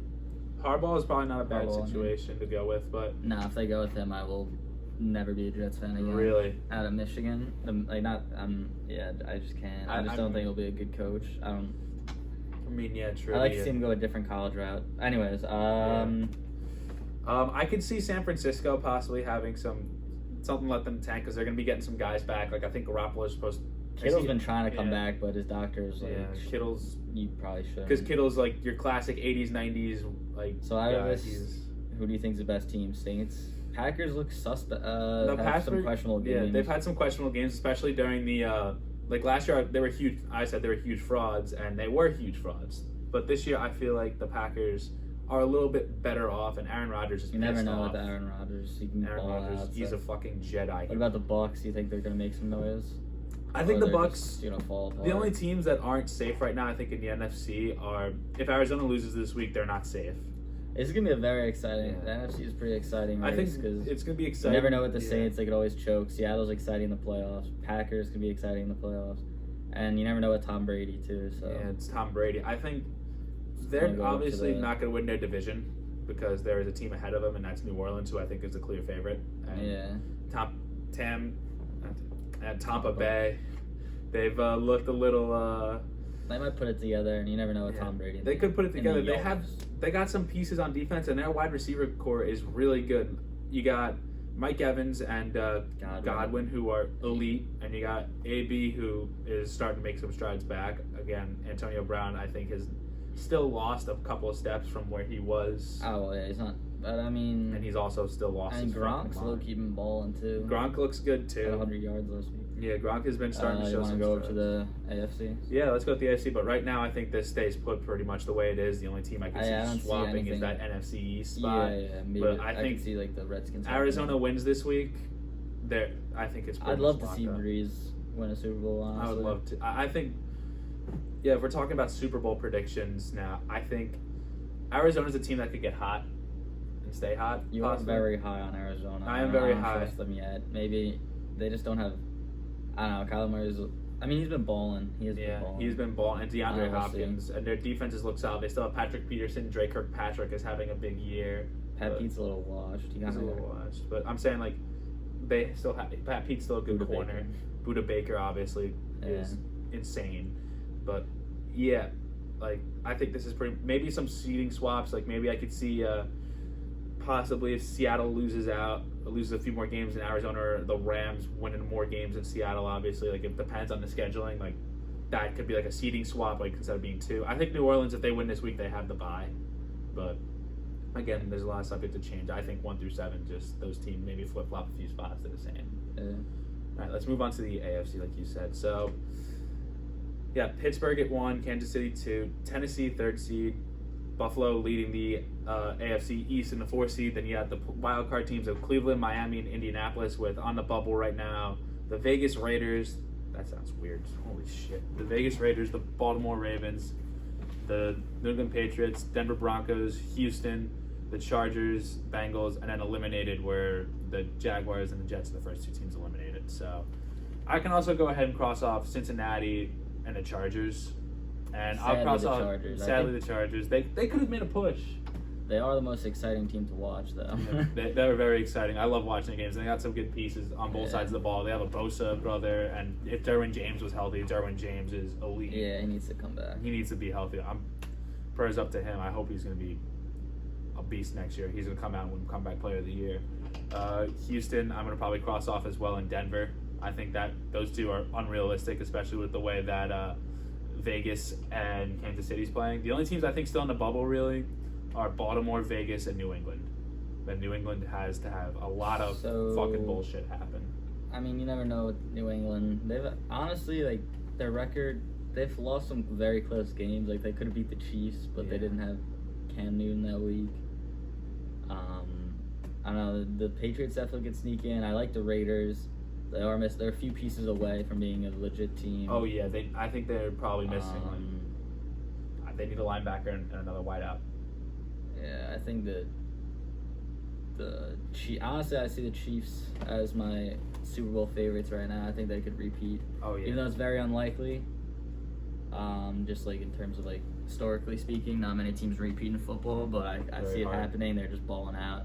Harbaugh is probably not a bad situation to go with, but if they go with him, I will never be a Jets fan again. Really? Out of Michigan, I just can't. I don't think he'll be a good coach. I mean, yeah, true. I like to see him go a different college route. Anyways, I could see San Francisco possibly having something let them tank because they're going to be getting some guys back. Like I think Garoppolo's supposed. Kittle's been trying to come back, but his doctor's like, Kittle's. You probably should. Because Kittle's like your classic '80s, '90s like. So out of this, who do you think is the best team? Saints. Packers look suspect. Have some questionable games. Yeah, they've had some questionable games, especially during the like last year. They were huge. I said they were huge frauds, and they were huge frauds. But this year, I feel like the Packers are a little bit better off, and Aaron Rodgers is. You never know with Aaron Rodgers. He can ball out. He's a fucking Jedi. What about the Bucs? Do you think they're gonna make some noise? I think the Bucs. Fall apart. The only teams that aren't safe right now, I think, in the NFC are if Arizona loses this week, they're not safe. It's gonna be a very exciting. The NFC is pretty exciting. I think it's gonna be exciting. You never know with the Saints; they could always choke. Seattle's exciting in the playoffs. Packers can be exciting in the playoffs, And you never know with Tom Brady too. So Yeah, it's Tom Brady. I think gonna they're go obviously to the- not going to win their division because there is a team ahead of them, and that's New Orleans, who I think is a clear favorite. And yeah. Tampa Bay, they've looked a little. They might put it together, and you never know with Yeah, Tom Brady. they could put it in the together. Yards. They got some pieces on defense, and their wide receiver core is really good. You got Mike Evans and Godwin, who are elite, and you got AB, who is starting to make some strides back. Again, Antonio Brown, I think, has still lost a couple of steps from where he was, Oh yeah, he's not. But I mean, and he's also still lost. and his Gronk's fucking low mind. keeping balling too. Gronk looks good Had too. 100 yards last week. Yeah, Gronk has been starting to You show want to some go over to strides. the AFC? Yeah, let's go with the AFC. But right now, I think this stays put pretty much the way it is. The only team I can I don't see see swapping is anything. that NFC East spot. Yeah. Maybe. But I think can see like the Redskins. Arizona wins this week. I think it's. I'd pretty love to much see locked up. Breeze win a Super Bowl. Honestly. I would love to. I think. Yeah, if we're talking about Super Bowl predictions now, I think Arizona's a team that could get hot and stay hot. You are possibly. very high on Arizona. I am don't- very I don't high. trust them yet. Maybe they just don't have. I don't know. Kyler Murray's. I mean, he's been balling. He has been Yeah, balling. he's been balling. And DeAndre We'll see. Hopkins, and their defenses look solid. They still have Patrick Peterson. Drake Kirkpatrick is having a big year. Pat but Pete's a little washed. He He's got a little washed, but I'm saying like they still have Pat Pete's still a good Buda corner. Baker. Buda Baker obviously is insane, but yeah, like I think this is pretty maybe some seeding swaps. Like maybe I could see possibly if Seattle loses a few more games in Arizona, or the Rams winning more games in Seattle. Obviously, like it depends on the scheduling. Like that could be like a seeding swap, like instead of being two. I think New Orleans, if they win this week, they have the bye, but. Again, there's a lot of subject to change. I think 1 through 7, just those teams maybe flip flop a few spots. They're the same. Yeah. All right, let's move on to the AFC, like you said. So, yeah, Pittsburgh at 1, Kansas City 2, Tennessee 3rd seed, Buffalo leading the AFC East in the 4th seed. Then you have the wild card teams of Cleveland, Miami, and Indianapolis with on the bubble right now. The Vegas Raiders. That sounds weird. Holy shit. The Vegas Raiders, the Baltimore Ravens, the New England Patriots, Denver Broncos, Houston, the Chargers, Bengals, and then eliminated were the Jaguars and the Jets are the first 2 teams eliminated. So I can also go ahead and cross off Cincinnati and the Chargers. And I'll Sadly, cross the off Chargers. I sadly the Chargers. They could have made a push. They are the most exciting team to watch, though. they were very exciting. I love watching the games. They got some good pieces on both sides of the ball. They have a Bosa brother, and if Derwin James was healthy, Derwin James is elite. Yeah, he needs to come back. He needs to be healthy. Prayers up to him. I hope he's going to be a beast next year. He's going to come out and win Comeback Player of the Year. Houston, I'm going to probably cross off as well in Denver. I think that those two are unrealistic, especially with the way that Vegas and Kansas City's playing. The only teams I think still in the bubble really are Baltimore, Vegas, and New England. But New England has to have a lot of fucking bullshit happen. I mean, you never know with New England. They've honestly, like, their record, they've lost some very close games. Like, they could have beat the Chiefs, but they didn't have Cam Newton that week. I don't know. The Patriots definitely could sneak in. I like the Raiders. They're a few pieces away from being a legit team. Oh yeah, I think they're probably missing. They need a linebacker and another wideout. Yeah, I think honestly, I see the Chiefs as my Super Bowl favorites right now. I think they could repeat. Oh yeah. Even though it's very unlikely. Just like in terms of like historically speaking, not many teams repeat in football, but I see it happening. They're just balling out.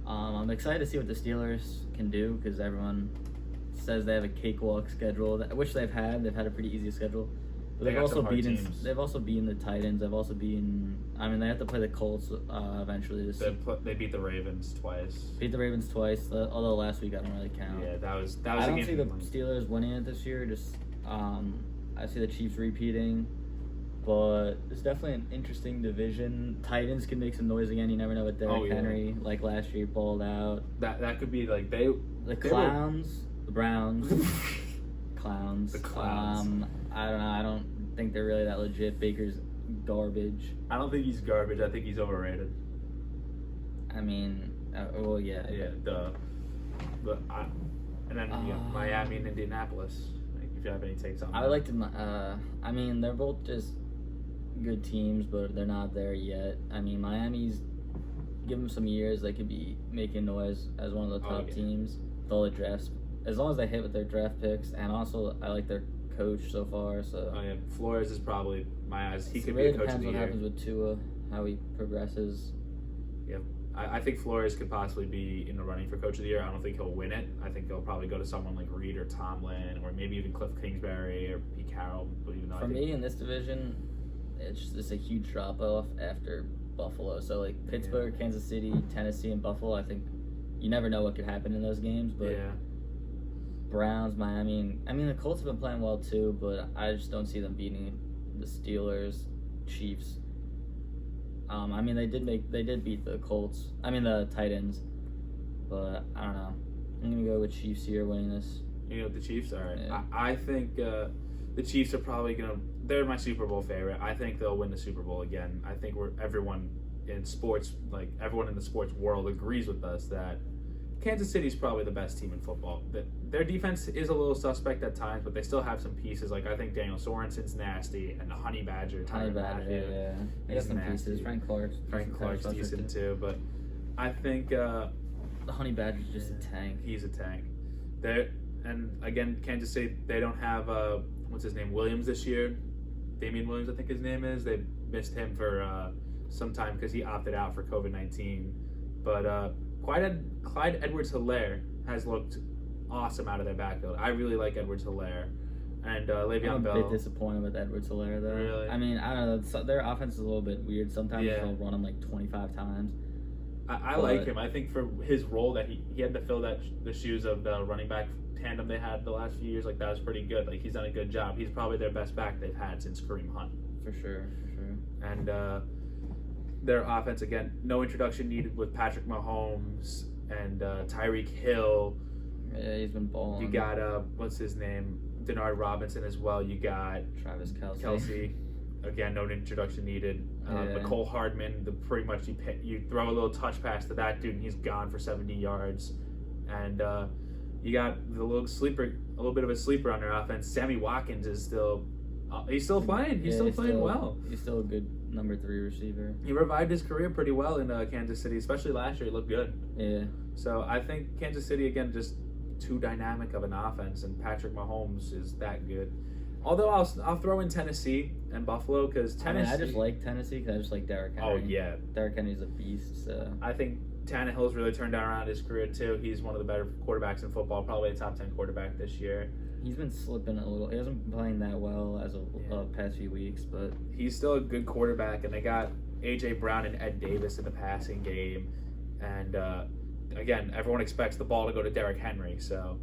I'm excited to see what the Steelers can do because everyone says they have a cakewalk schedule, which they've had. They've had a pretty easy schedule. But they've also beaten the Titans. They've also beaten. I mean, they have to play the Colts eventually. They beat the Ravens twice. Beat the Ravens twice. Although last week I don't really count. Yeah, that was. I don't see the Steelers winning it this year. Just I see the Chiefs repeating. But it's definitely an interesting division. Titans can make some noise again. You never know with Derrick Henry. Like last year, balled out. That could be like the Clowns, the Browns, Clowns. The Clowns. I don't know. I don't think they're really that legit. Baker's garbage. I don't think he's garbage. I think he's overrated. I mean, well, yeah. Yeah, duh. But and then Miami and Indianapolis. Like, if you have any takes on I would like to. I mean, they're both just good teams, but they're not there yet. I mean, Miami's give them some years, they could be making noise as one of the top teams with all the drafts. As long as they hit with their draft picks, and also I like their coach so far. So Oh yeah, Flores is probably my eyes. He it could really be a coach of depends the what year. happens with Tua, how he progresses. Yeah, I think Flores could possibly be in the running for coach of the year. I don't think he'll win it. I think he'll probably go to someone like Reed or Tomlin, or maybe even Cliff Kingsbury or Pete Carroll. But even though For me in this division, it's a huge drop off after Buffalo. So like Pittsburgh, Kansas City, Tennessee, and Buffalo. I think you never know what could happen in those games, but. Yeah. Browns, Miami. I mean, the Colts have been playing well too, but I just don't see them beating the Steelers, Chiefs. I mean, they did beat the Colts. I mean, the Titans, but I don't know. I'm gonna go with Chiefs here winning this. You know the Chiefs. All right. Yeah. I think the Chiefs are probably gonna. They're my Super Bowl favorite. I think they'll win the Super Bowl again. I think everyone in sports, like everyone in the sports world, agrees with us that Kansas City's probably the best team in football. Their defense is a little suspect at times, but they still have some pieces. Like I think Daniel Sorensen's nasty, and the Honey Badger, Yeah. They got some pieces. Frank Clark's decent too, but I think the Honey Badger's just a tank. He's a tank. And again, Kansas City, they don't have what's his name, Williams this year. Damian Williams, I think his name is. They missed him for some time because he opted out for COVID-19. But Clyde Edwards-Helaire has looked awesome out of their backfield. I really like Edwards-Helaire. And Le'Veon Bell. I'm a bit disappointed with Edwards-Helaire, though. Really? I mean, I don't know. Their offense is a little bit weird. Sometimes Yeah. they'll run him like 25 times. I like him. I think for his role that he had to fill the shoes of the running back tandem they had the last few years, like that was pretty good. Like he's done a good job. He's probably their best back they've had since Kareem Hunt. For sure. And their offense, again, no introduction needed with Patrick Mahomes and Tyreek Hill. Yeah, he's been balling. You got what's his name, Denard Robinson as well. You got Travis Kelsey. Again, no introduction needed. McCole Hardman, pretty much you throw a little touch pass to that dude and he's gone for 70 yards. And you got a little bit of a sleeper on their offense. Sammy Watkins is still playing. He's still playing well. He's still a good number 3 receiver. He revived his career pretty well in Kansas City, especially last year. He looked good. Yeah. So I think Kansas City, again, just too dynamic of an offense, and Patrick Mahomes is that good. Although I'll throw in Tennessee and Buffalo because Tennessee. I just like Tennessee because I just like Derrick Henry. Oh yeah, Derrick Henry's a beast. So I think Tannehill's really turned around his career too. He's one of the better quarterbacks in football, probably a top 10 quarterback this year. He's been slipping a little. He hasn't been playing that well as of past few weeks, but he's still a good quarterback. And they got A.J. Brown and Ed Davis in the passing game, and again, everyone expects the ball to go to Derrick Henry. So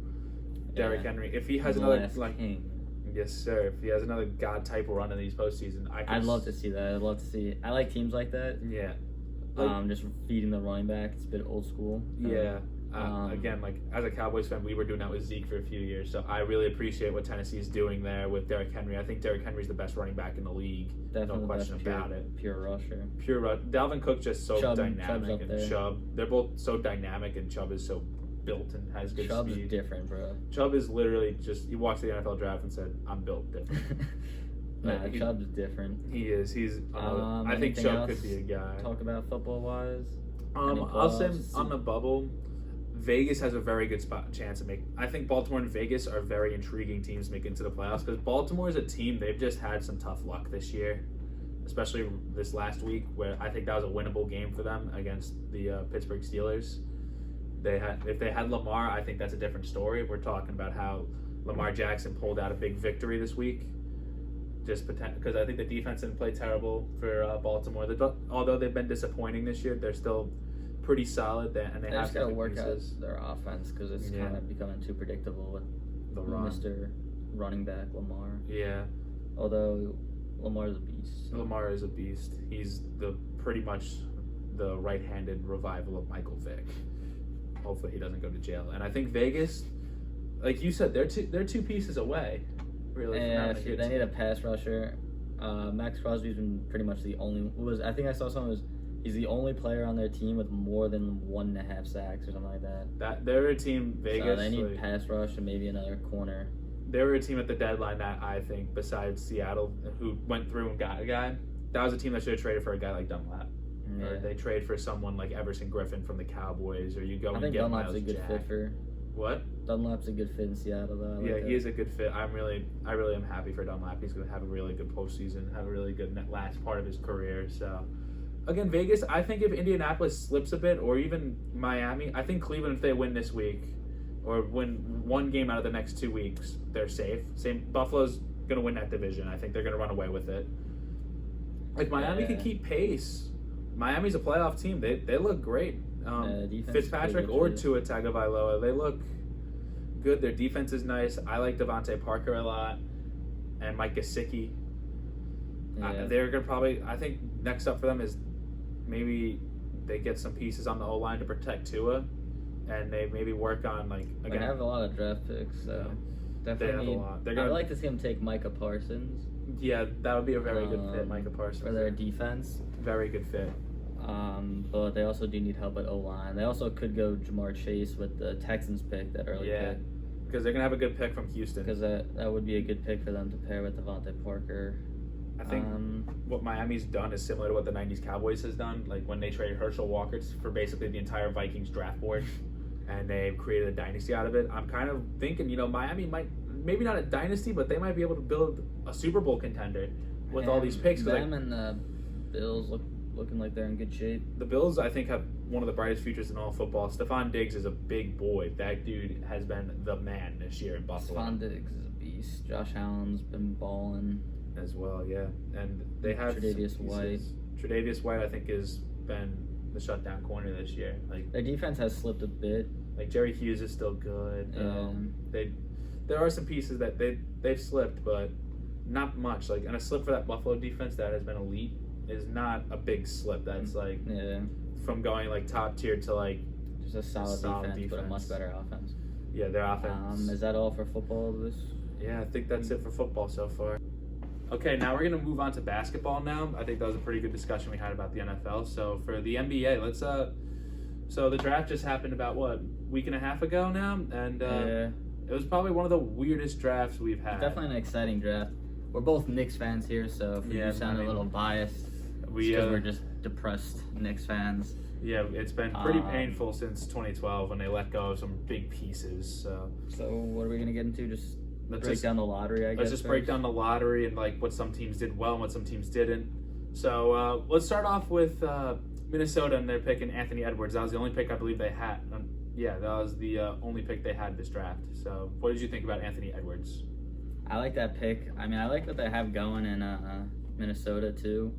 Derrick Henry, if he has another yes sir, if he has another god type run in these postseason, I'd love to see that. I'd love to see. I like teams like that. Yeah. Just feeding the running back. It's a bit old school. Yeah. Again, like as a Cowboys fan, we were doing that with Zeke for a few years, so I really appreciate what Tennessee is doing there with Derrick Henry. I think Derrick Henry's the best running back in the league. Definitely no question about it. Pure rusher. Dalvin Cook's just so dynamic, Chubb's and Chubb. They're both so dynamic, and Chubb is so built and has good Chubb's speed. different, bro. Chubb is literally just he walked to the NFL draft and said, "I'm built different." Chubb's different. He is. He's. I think Chubb could be a guy. Talk about football wise. I'll say on the bubble, Vegas has a very good chance to make. I think Baltimore and Vegas are very intriguing teams to make into the playoffs because Baltimore is a team they've just had some tough luck this year, especially this last week where I think that was a winnable game for them against the Pittsburgh Steelers. If they had Lamar, I think that's a different story. We're talking about how Lamar Jackson pulled out a big victory this week. Just because I think the defense didn't play terrible for Baltimore. Although they've been disappointing this year, they're still pretty solid. And they have just got to work out their offense because it's kind of becoming too predictable with the Mr. Running Back Lamar. Yeah. Although Lamar's a beast. So. Lamar is a beast. He's pretty much the right-handed revival of Michael Vick. Hopefully he doesn't go to jail. And I think Vegas, like you said, they're two pieces away. Really, they need a pass rusher. Max Crosby's been pretty much the only. I think I saw something. He's the only player on their team with more than 1.5 sacks or something like that. They're a team, Vegas. So they need pass rush and maybe another corner. They were a team at the deadline that I think, besides Seattle, who went through and got a guy. That was a team that should have traded for a guy like Dunlap. Yeah. Or they trade for someone like Everson Griffin from the Cowboys, or you go and get Miles Jack. I think Dunlap's a good fit What? Dunlap's a good fit in Seattle, though. I Yeah, like he that. is a good fit. I really am happy for Dunlap. He's going to have a really good postseason, have a really good last part of his career. So, again, Vegas, I think if Indianapolis slips a bit, or even Miami, I think Cleveland, if they win this week, or win one game out of the next 2 weeks, they're safe. Buffalo's going to win that division. I think they're going to run away with it. If Miami can keep pace, Miami's a playoff team. They look great. Fitzpatrick or Tua Tagovailoa, they look good. Their defense is nice. I like Devontae Parker a lot, and Mike Gesicki. Yeah. They're gonna probably. I think next up for them is maybe they get some pieces on the O line to protect Tua, and they maybe work on They have a lot of draft picks, so definitely. They have a lot. I'd like to see them take Micah Parsons. Yeah, that would be a very good fit, Micah Parsons. For their defense. Very good fit. But they also do need help at O-line. They also could go Jamar Chase with the Texans pick, that early pick. Because they're going to have a good pick from Houston. Because that would be a good pick for them to pair with Devontae Parker. I think what Miami's done is similar to what the 90s Cowboys has done. Like when they traded Herschel Walker for basically the entire Vikings draft board, and they've created a dynasty out of it. I'm kind of thinking, Miami might, maybe not a dynasty, but they might be able to build a Super Bowl contender with all these picks. Them and the Bills looking like they're in good shape. The Bills, I think, have one of the brightest futures in all football. Stephon Diggs is a big boy. That dude has been the man this year in Buffalo. Stephon Diggs is a beast. Josh Allen's been balling as well, yeah. And they have Tre'Davious White. Tre'Davious White, I think, has been the shutdown corner this year. Their defense has slipped a bit. Jerry Hughes is still good. Yeah. There are some pieces that they've slipped, but not much. And a slip for that Buffalo defense that has been elite is not a big slip. That's from going top tier to just a solid defense, but a much better offense. Yeah, their offense. Is that all for football? Yeah, I think that's it for football so far. Okay, now we're gonna move on to basketball now. I think that was a pretty good discussion we had about the NFL. So for the NBA, let's so the draft just happened about week and a half ago now, and it was probably one of the weirdest drafts we've had. Definitely an exciting draft. We're both Knicks fans here, so if you sound a little biased, because we're just depressed Knicks fans. Yeah, it's been pretty painful since 2012 when they let go of some big pieces. So what are we gonna get into? Let's break down the lottery, I guess. Let's just break down the lottery and what some teams did well and what some teams didn't. So let's start off with Minnesota and their pick in Anthony Edwards. That was the only pick I believe they had. That was the only pick they had this draft. So what did you think about Anthony Edwards? I like that pick. I mean, I like what they have going in Minnesota too.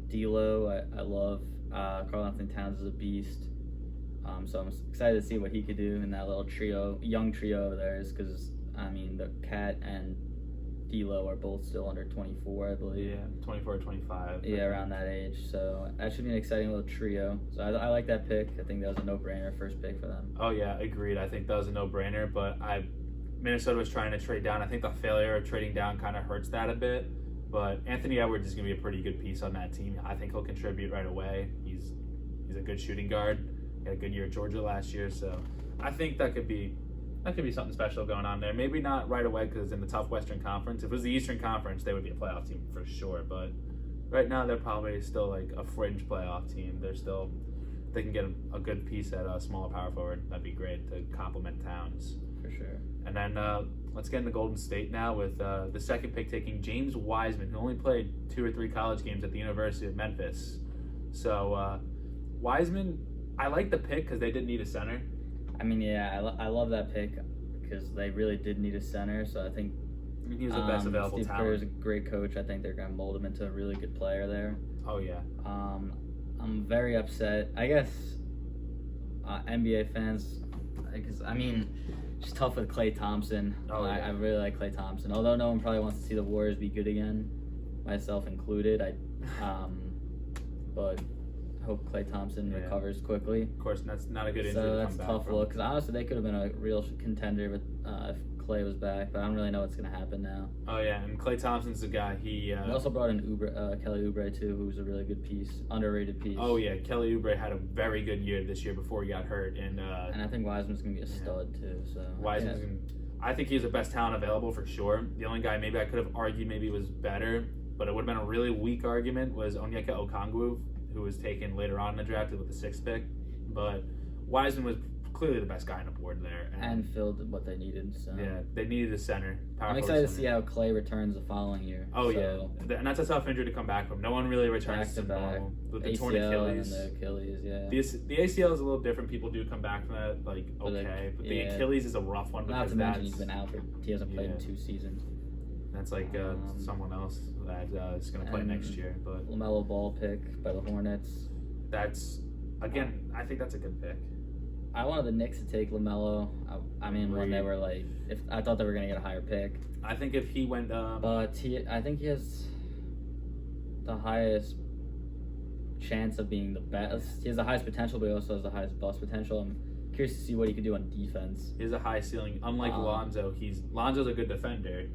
D'Lo, I love. Karl Anthony Towns is a beast. So I'm excited to see what he could do in that little young trio of theirs. Because the Cat and D'Lo are both still under 24, I believe. Yeah, 24 or 25. Yeah, around that age. So that should be an exciting little trio. So I like that pick. I think that was a no-brainer first pick for them. Oh yeah, agreed. I think that was a no-brainer. But Minnesota was trying to trade down. I think the failure of trading down kind of hurts that a bit. But Anthony Edwards is going to be a pretty good piece on that team. I think he'll contribute right away. He's a good shooting guard. He had a good year at Georgia last year, so I think that could be something special going on there. Maybe not right away because in the tough Western Conference. If it was the Eastern Conference, they would be a playoff team for sure. But right now, they're probably still a fringe playoff team. They can get a good piece at a smaller power forward. That'd be great to complement Towns. For sure. And then let's get into Golden State now with the second pick taking James Wiseman, who only played 2 or 3 college games at the University of Memphis. So Wiseman, I like the pick because they didn't need a center. I love that pick because they really did need a center. So I think he was the best available Steve talent. Kerr is a great coach. I think they're going to mold him into a really good player there. Oh, yeah. I'm very upset. I guess NBA fans, because it's tough with Klay Thompson. Oh, yeah. I really like Klay Thompson. Although no one probably wants to see the Warriors be good again, myself included. But I hope Klay Thompson recovers quickly. Of course, that's not a good injury So to that's come a back tough from. look. Because honestly, they could have been a real contender if Klay was back. But I don't really know what's going to happen now. Oh, yeah, and Klay Thompson's the guy. He also brought in Kelly Oubre, too, who's a really good piece, underrated piece. Oh, yeah, Kelly Oubre had a very good year this year before he got hurt. And I think Wiseman's going to be a stud, too. So I think he's the best talent available for sure. The only guy maybe I could have argued maybe was better, but it would have been a really weak argument, was Onyeka Okongwu, who was taken later on in the draft with the 6th pick. But Wiseman was clearly the best guy on the board there. And filled what they needed. So yeah, they needed a center. I'm excited to see how Clay returns the following year. Oh, yeah. And that's a tough injury to come back from. No one really returns to back normal. With the ACL torn Achilles. and the Achilles, yeah. The ACL is a little different. People do come back from that, like, okay. But the Achilles is a rough one. Not to mention he's been out he hasn't played in 2 seasons. That's like someone else that is going to play next year. But LaMelo Ball pick by the Hornets. That's, again, I think that's a good pick. I wanted the Knicks to take LaMelo. I mean, when they were like, I thought they were going to get a higher pick. I think if he went, but I think he has the highest chance of being the best. He has the highest potential, but he also has the highest bust potential. I'm curious to see what he could do on defense. He has a high ceiling. Unlike Lonzo, Lonzo's a good defender.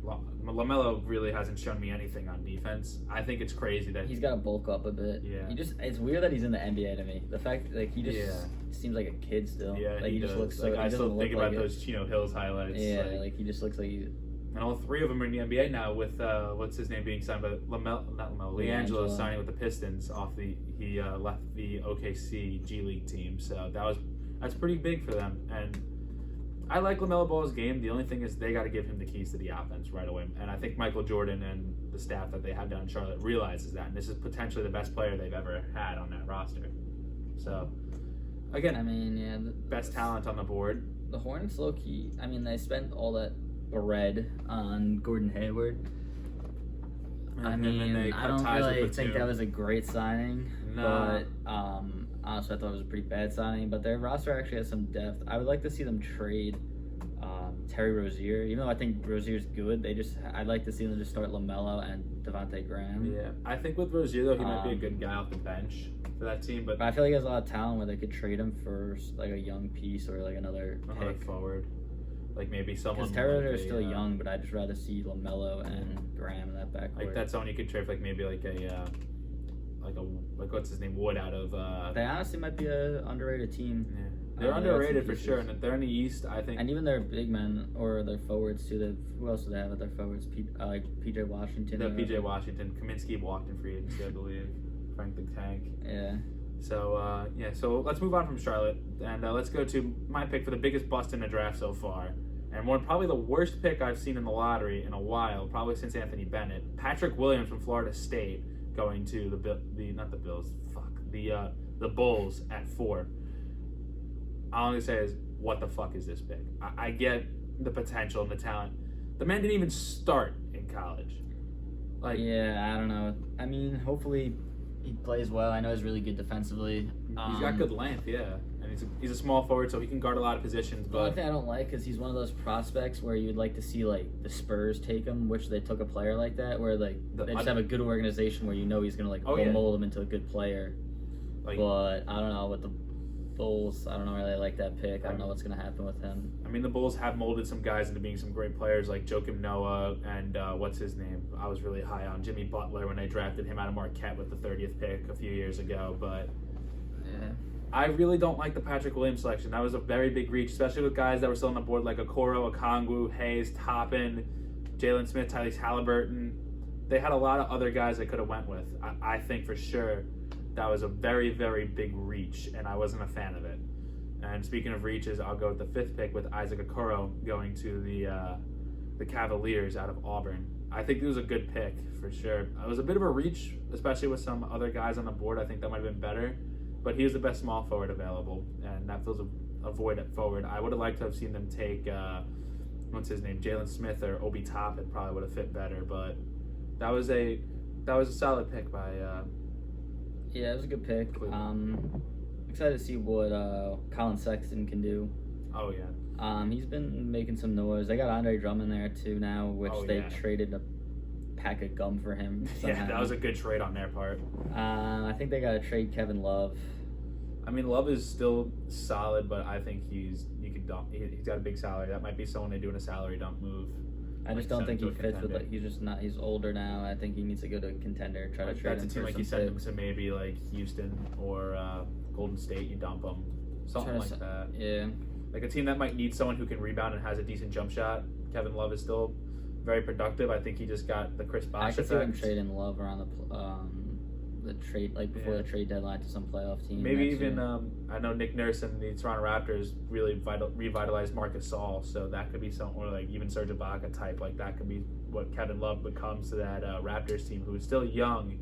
LaMelo really hasn't shown me anything on defense. I think it's crazy that he's got to bulk up a bit. Yeah, it's weird that he's in the NBA to me. The fact he just seems like a kid still. Yeah, he just looks so. I still think about those Chino Hills highlights. Yeah, he just looks like he's. And all 3 of them are in the NBA now with what's his name being signed by LiAngelo signing with the Pistons he left the OKC G League team. So that's pretty big for them. And I like LaMelo Ball's game. The only thing is they got to give him the keys to the offense right away. And I think Michael Jordan and the staff that they have down in Charlotte realizes that. And this is potentially the best player they've ever had on that roster. So, again, I mean, the best talent on the board. The Hornets, low key. I mean, they spent all that bread on Gordon Hayward. I mean, I don't really think that was a great signing. No. But honestly, I thought it was a pretty bad signing. But their roster actually has some depth. I would like to see them trade Terry Rozier. Even though I think Rozier's good, I'd like to see them just start LaMelo and Devontae Graham. Yeah, I think with Rozier though, he might be a good guy off the bench for that team. But I feel like he has a lot of talent where they could trade him for like a young piece or like another pick forward. Like maybe someone. Because Terry Rozier is still young, but I'd just rather see LaMelo and Graham in that backcourt. Like that's someone you could trade for, like maybe like what's his name, Wood out of. They honestly might be an underrated team. Yeah. They're underrated for sure, and if they're in the East, I think. And even their big men or their forwards too. Who else do they have at their forwards? Like P.J. Washington. P.J. Washington, Kaminsky walked in free agency, I believe. Frank the Tank. Yeah. So so let's move on from Charlotte, and let's go to my pick for the biggest bust in the draft so far, and probably the worst pick I've seen in the lottery in a while, probably since Anthony Bennett. Patrick Williams from Florida State going to the Bulls at 4. All I'm going to say is, what the fuck is this pick? I get the potential and the talent. The man didn't even start in college. Yeah, I don't know. I mean, hopefully he plays well. I know he's really good defensively. He's got good length, yeah. And he's a small forward, so he can guard a lot of positions. The only thing I don't like is he's one of those prospects where you'd like to see, like, the Spurs take him, which they took a player like that, where, like, they just have a good organization where you know he's going to, like, mold him into a good player. But I don't know, with the Bulls, I don't really like that pick. I don't know what's going to happen with him. I mean, the Bulls have molded some guys into being some great players like Joakim Noah and what's his name? I was really high on Jimmy Butler when they drafted him out of Marquette with the 30th pick a few years ago. But yeah, I really don't like the Patrick Williams selection. That was a very big reach, especially with guys that were still on the board like Okoro, Okongwu, Hayes, Toppin, Jalen Smith, Tyrese Halliburton. They had a lot of other guys they could have went with. I think for sure that was a very, very big reach, and I wasn't a fan of it. And speaking of reaches, I'll go with the 5th pick with Isaac Okoro going to the Cavaliers out of Auburn. I think it was a good pick for sure. It was a bit of a reach, especially with some other guys on the board. I think that might have been better, but he was the best small forward available, and that fills a void at forward. I would have liked to have seen them take what's his name, Jalen Smith or Obi Toppin. Probably would have fit better, but that was a solid pick by. Yeah, it was a good pick. Excited to see what Colin Sexton can do. Oh, yeah. He's been making some noise. They got Andre Drummond there, too, now, which they traded a pack of gum for him somehow. Yeah, that was a good trade on their part. I think they got to trade Kevin Love. I mean, Love is still solid, but I think he's got a big salary. That might be someone they do in a salary dump move. I just don't think he fits with he's just not. He's older now. I think he needs to go to a contender. Try to trade him. That's a team like you send him to maybe like Houston or Golden State. You dump him, something like that. Yeah, like a team that might need someone who can rebound and has a decent jump shot. Kevin Love is still very productive. I think he just got the Chris Bosh effect. I could see him trading Love around the trade, like before the trade deadline to some playoff team. Maybe next even year. I know Nick Nurse and the Toronto Raptors really revitalized Marcus Gasol, so that could be something, or like even Serge Ibaka type. Like that could be what Kevin Love becomes to that Raptors team, who is still young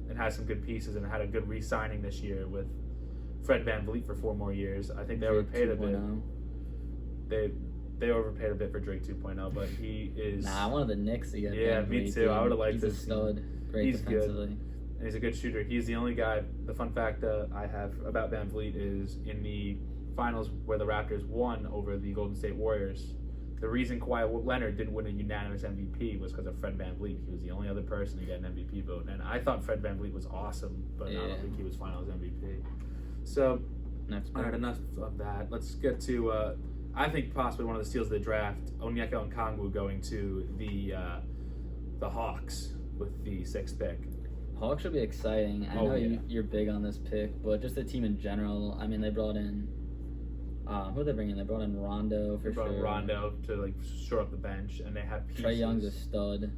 and has some good pieces and had a good re-signing this year with Fred VanVleet for 4 more years. I think they overpaid a bit. They overpaid a bit for Drake 2.0, but he is. Nah, I wanted the Knicks to get. Yeah, me too. I would have liked He's this. a stud. Great He's defensively. good. And he's a good shooter. He's the only guy. The fun fact I have about VanVleet is in the finals where the Raptors won over the Golden State Warriors. The reason Kawhi Leonard didn't win a unanimous MVP was because of Fred VanVleet. He was the only other person to get an MVP vote, and I thought Fred VanVleet was awesome, but I don't think he was Finals MVP. So, all right, enough of that. Let's get to. I think possibly one of the steals of the draft, Onyeka Okongwu going to the Hawks with the 6th pick. Hawks should be exciting. I know you're big on this pick, but just the team in general. I mean, they brought in who did they bring in? They brought in Rondo for sure. Rondo to like shore up the bench, and they have pieces. Trae Young's a stud.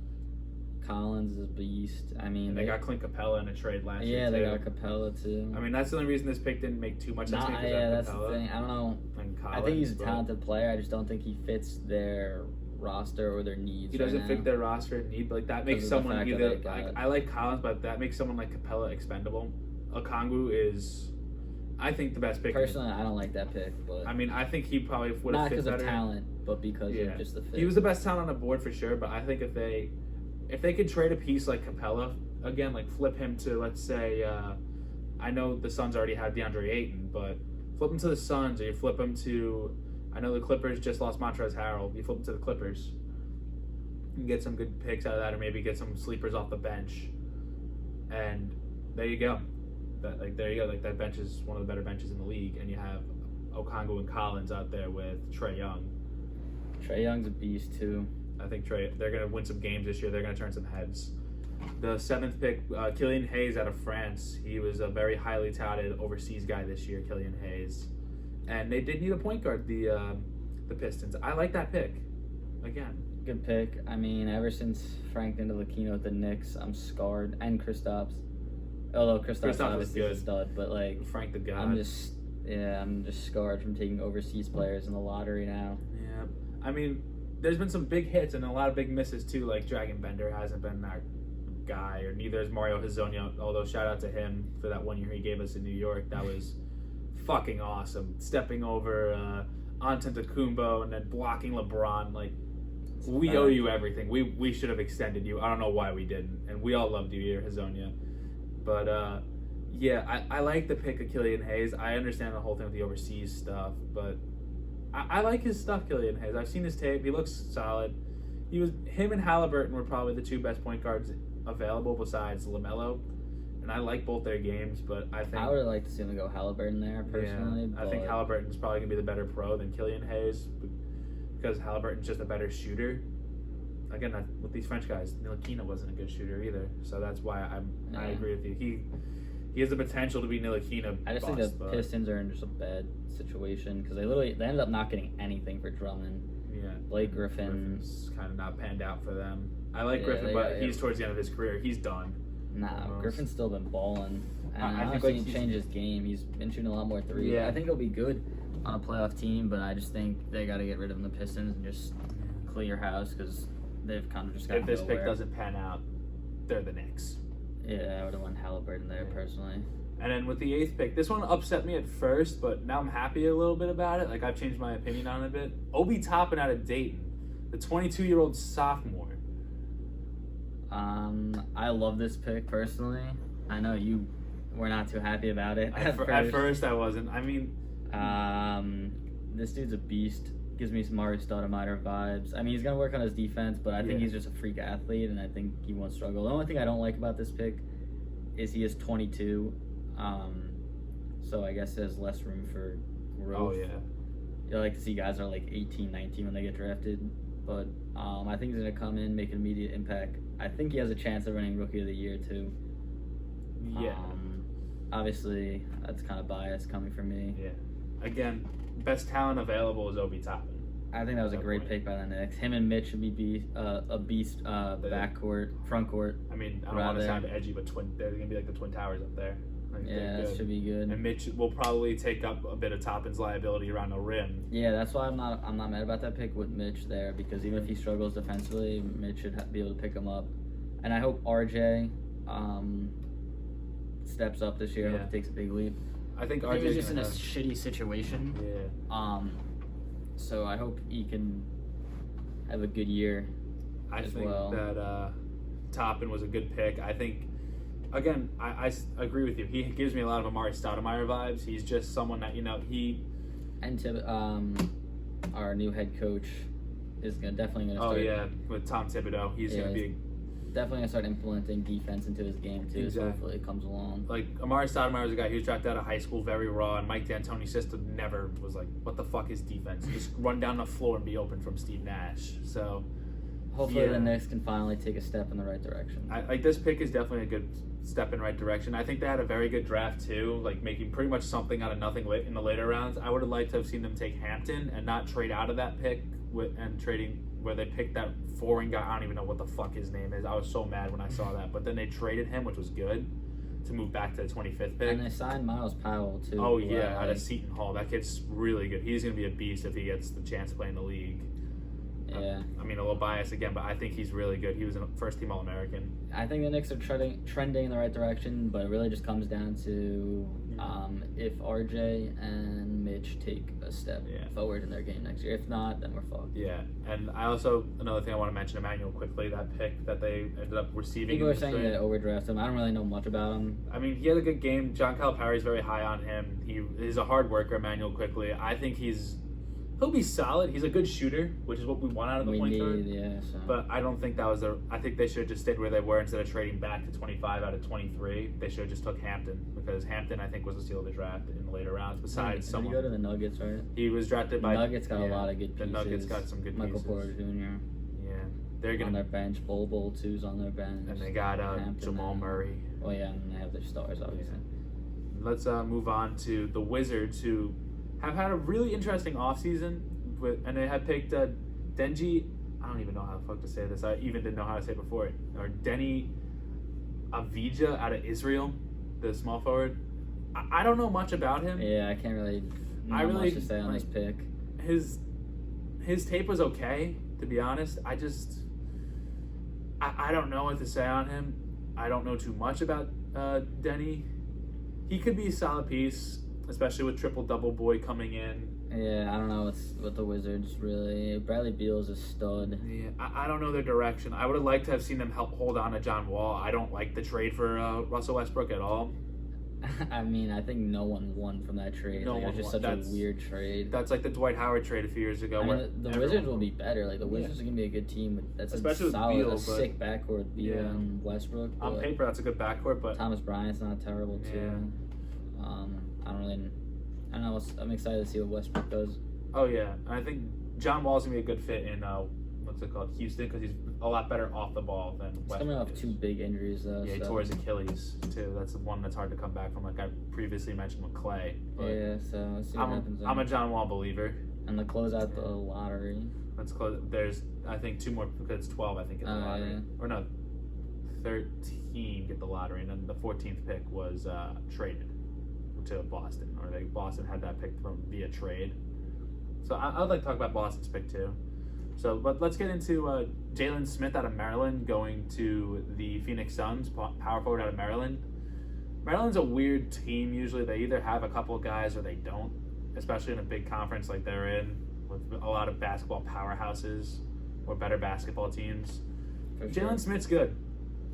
Collins is a beast. I mean, and they got Clint Capella in a trade last year. Yeah, they got Capella too. I mean, that's the only reason this pick didn't make too much sense. That's the thing. I don't know. Collins, I think he's a talented player. I just don't think he fits their roster or their needs. He doesn't fit their roster need, but like that makes someone either. I like Collins, but that makes someone like Capella expendable. Okongwu is, I think, the best pick. Personally, I don't like that pick, but I mean, I think he probably would have fit better. Not because of talent, but because of just the fit. He was the best talent on the board for sure, but I think if they could trade a piece like Capella again, like flip him to, let's say, I know the Suns already have DeAndre Ayton, but flip him to the Suns, or you flip him to, I know the Clippers just lost Montrezl Harrell. You flip him to the Clippers. You can get some good picks out of that, or maybe get some sleepers off the bench. And there you go. There you go. Like that bench is one of the better benches in the league, and you have Okongwu and Collins out there with Trae Young. Trae Young's a beast too. I think they're going to win some games this year. They're going to turn some heads. The 7th pick, Killian Hayes out of France. He was a very highly touted overseas guy this year, Killian Hayes. And they did need a point guard, the Pistons. I like that pick. Again. Good pick. I mean, ever since Frank Ntilikina with the Knicks, I'm scarred. And Kristaps. Although Kristaps obviously is a stud, but like Frank the God. I'm just scarred from taking overseas players in the lottery now. Yeah. I mean, there's been some big hits and a lot of big misses too. Like Dragon Bender hasn't been our guy, or neither is Mario Hezonja. Although shout out to him for that 1 year he gave us in New York. That was fucking awesome. Stepping over Antetokounmpo and then blocking LeBron. Like, we owe you everything. We should have extended you. I don't know why we didn't, and we all loved you here, Hezonja. But I like the pick of Killian Hayes. I understand the whole thing with the overseas stuff, but I like his stuff, Killian Hayes. I've seen his tape. He looks solid. Him and Halliburton were probably the 2 best point guards available besides LaMelo, and I like both their games. But I think I would like to see them go Halliburton there personally. Yeah, I think Halliburton's probably gonna be the better pro than Killian Hayes because Halliburton's just a better shooter. Again, with these French guys, Ntilikina wasn't a good shooter either, so that's why I agree with you. He has the potential to be Ntilikina. I just think the Pistons are in just a bad situation because they ended up not getting anything for Drummond. Yeah, Blake Griffin's kind of not panned out for them. I like Griffin, but he's towards the end of his career. He's done. Nah, Griffin's still been balling. And I think he changed his game. He's been shooting a lot more threes. Yeah. I think he'll be good on a playoff team, but I just think they got to get rid of him, the Pistons, and just clear house because they've kind of just got. If this pick doesn't pan out, they're the Knicks. Yeah, I would have won Halliburton there personally. And then with the 8th pick, this one upset me at first, but now I'm happy a little bit about it. Like, I've changed my opinion on it a bit. Obi Toppin out of Dayton, the 22-year-old sophomore. I love this pick personally. I know you were not too happy about it at first. I wasn't. I mean, this dude's a beast. Gives me some Mario Stoudemire vibes. I mean, he's gonna work on his defense, but I think he's just a freak athlete, and I think he won't struggle. The only thing I don't like about this pick is he is 22, so I guess there's less room for growth. Oh yeah. You like to see guys that are like 18, 19 when they get drafted, but I think he's gonna come in, make an immediate impact. I think he has a chance of winning Rookie of the Year too. Yeah. Obviously, that's kind of biased coming from me. Yeah. Again, best talent available is Obi Toppin. I think that was a great pick by the Knicks. Him and Mitch should be a beast backcourt, front court. I mean, I don't want to sound edgy, but they're going to be like the Twin Towers up there. Yeah, that should be good. And Mitch will probably take up a bit of Toppin's liability around the rim. Yeah, that's why I'm not mad about that pick with Mitch there, because even if he struggles defensively, Mitch should be able to pick him up. And I hope RJ steps up this year. I hope he takes a big leap. I think RJ is just in a shitty situation. Yeah. So I hope he can have a good year. I think that Toppin was a good pick. I think. Again, I agree with you. He gives me a lot of Amari Stoudemire vibes. He's just someone that, And our new head coach is definitely going to start. Oh, yeah, with Tom Thibodeau. He's going to be... Definitely going to start implementing defense into his game, too, so hopefully it comes along. Like, Amari Stoudemire is a guy who was drafted out of high school very raw, and Mike D'Antoni's system never was like, what the fuck is defense? Just run down the floor and be open from Steve Nash. So... Hopefully the Knicks can finally take a step in the right direction. This pick is definitely a good step in the right direction. I think they had a very good draft too, like making pretty much something out of nothing in the later rounds. I would have liked to have seen them take Hampton and not trade out of that pick and trading where they picked that foreign guy. I don't even know what the fuck his name is. I was so mad when I saw that. But then they traded him, which was good, to move back to the 25th pick. And they signed Miles Powell too. Oh yeah, out of Seton Hall. That kid's really good. He's going to be a beast if he gets the chance to play in the league. Yeah. I mean, a little biased again, but I think he's really good. He was a first-team All-American. I think the Knicks are trending in the right direction, but it really just comes down to if RJ and Mitch take a step forward in their game next year. If not, then we're fucked. Yeah, and another thing I want to mention, Emmanuel quickly, that pick that they ended up receiving. People are saying they overdraft him. I don't really know much about him. I mean, he had a good game. John Calipari's very high on him. He's a hard worker, Emmanuel quickly. I think he'll be solid. He's a good shooter, which is what we want out of the point guard. Yeah, so. But I don't think that was I think they should have just stayed where they were instead of trading back to 25 out of 23. They should have just took Hampton, because Hampton, I think, was a steal of the draft in the later rounds. Besides someone, did he go to the Nuggets, right? He was drafted by the Nuggets. Got a lot of good pieces. The Nuggets got some good Michael pieces. Porter Jr. Yeah, they're gonna on their bench. Bol 2's on their bench, and they got Jamal Murray. Well, yeah, and they have their stars, obviously. Yeah. Let's move on to the Wizards, who have had a really interesting offseason. And they had picked Denji. I don't even know how the fuck to say this. I even didn't know how to say it before. Or Denny Avdija out of Israel, the small forward. I don't know much about him. Yeah, I can't really know much to say on this pick. His tape was okay, to be honest. I don't know what to say on him. I don't know too much about Denny. He could be a solid piece, especially with triple-double boy coming in. Yeah, I don't know what the Wizards really. Bradley Beal's a stud. Yeah, I don't know their direction. I would have liked to have seen them help hold on to John Wall. I don't like the trade for Russell Westbrook at all. I mean, I think no one won from that trade. It was just such a weird trade. That's like the Dwight Howard trade a few years ago. I mean, the Wizards will be better. Like the Wizards are gonna be a good team. That's especially solid, with Beal, a sick backcourt. Beal and Westbrook. On paper, that's a good backcourt, but Thomas Bryant's not terrible too. I don't know. I'm excited to see what Westbrook does. Oh yeah, I think John Wall's gonna be a good fit in Houston, because he's a lot better off the ball than Westbrook. He's coming off 2 big injuries though. Yeah, he tore his Achilles too. That's the one that's hard to come back from, like I previously mentioned with Clay. But yeah, so let's see what happens. I'm a John Wall believer. And to close out the lottery. Let's close. There's I think 2 more, because it's 12 I think in the lottery. Yeah. Or no, 13 get the lottery, and then the 14th pick was traded to Boston, or Boston had that pick via trade. So I'd like to talk about Boston's pick too. So, but let's get into Jalen Smith out of Maryland going to the Phoenix Suns, power forward out of Maryland. Maryland's a weird team. Usually they either have a couple of guys or they don't, especially in a big conference like they're in, with a lot of basketball powerhouses or better basketball teams. Jalen Smith's good.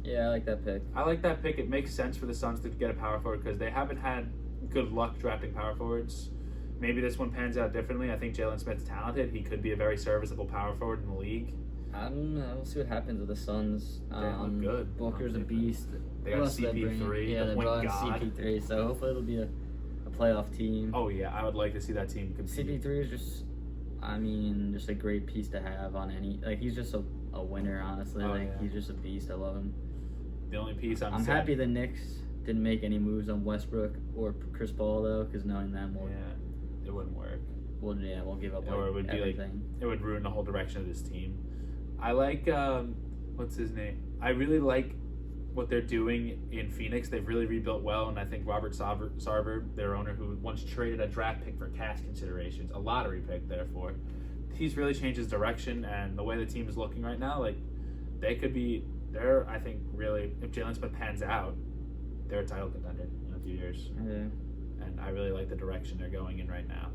Yeah, I like that pick. I like that pick. It makes sense for the Suns to get a power forward because they haven't had good luck drafting power forwards. Maybe this one pans out differently. I think Jalen Smith's talented. He could be a very serviceable power forward in the league. I don't know. We'll see what happens with the Suns. They look good. Booker's a beast. They got CP3. Yeah, they brought in CP3, so hopefully it'll be a playoff team. Oh, yeah. I would like to see that team compete. CP3 is just a great piece to have on any... Like, he's just a winner, honestly. He's just a beast. I love him. The only piece I'm happy the Knicks didn't make any moves on Westbrook or Chris Paul, though, because knowing them will... Yeah, it wouldn't work. we'll give up or it would everything. be it would ruin the whole direction of this team. I like what's his name? I really like what they're doing in Phoenix. They've really rebuilt well, and I think Robert Sarver, their owner, who once traded a draft pick for cash considerations, a lottery pick, therefore, he's really changed his direction, and the way the team is looking right now, like they could be. They're, I think, really, if Jalen Smith pans out, they're a title contender in a few years. Yeah. And I really like the direction they're going in right now.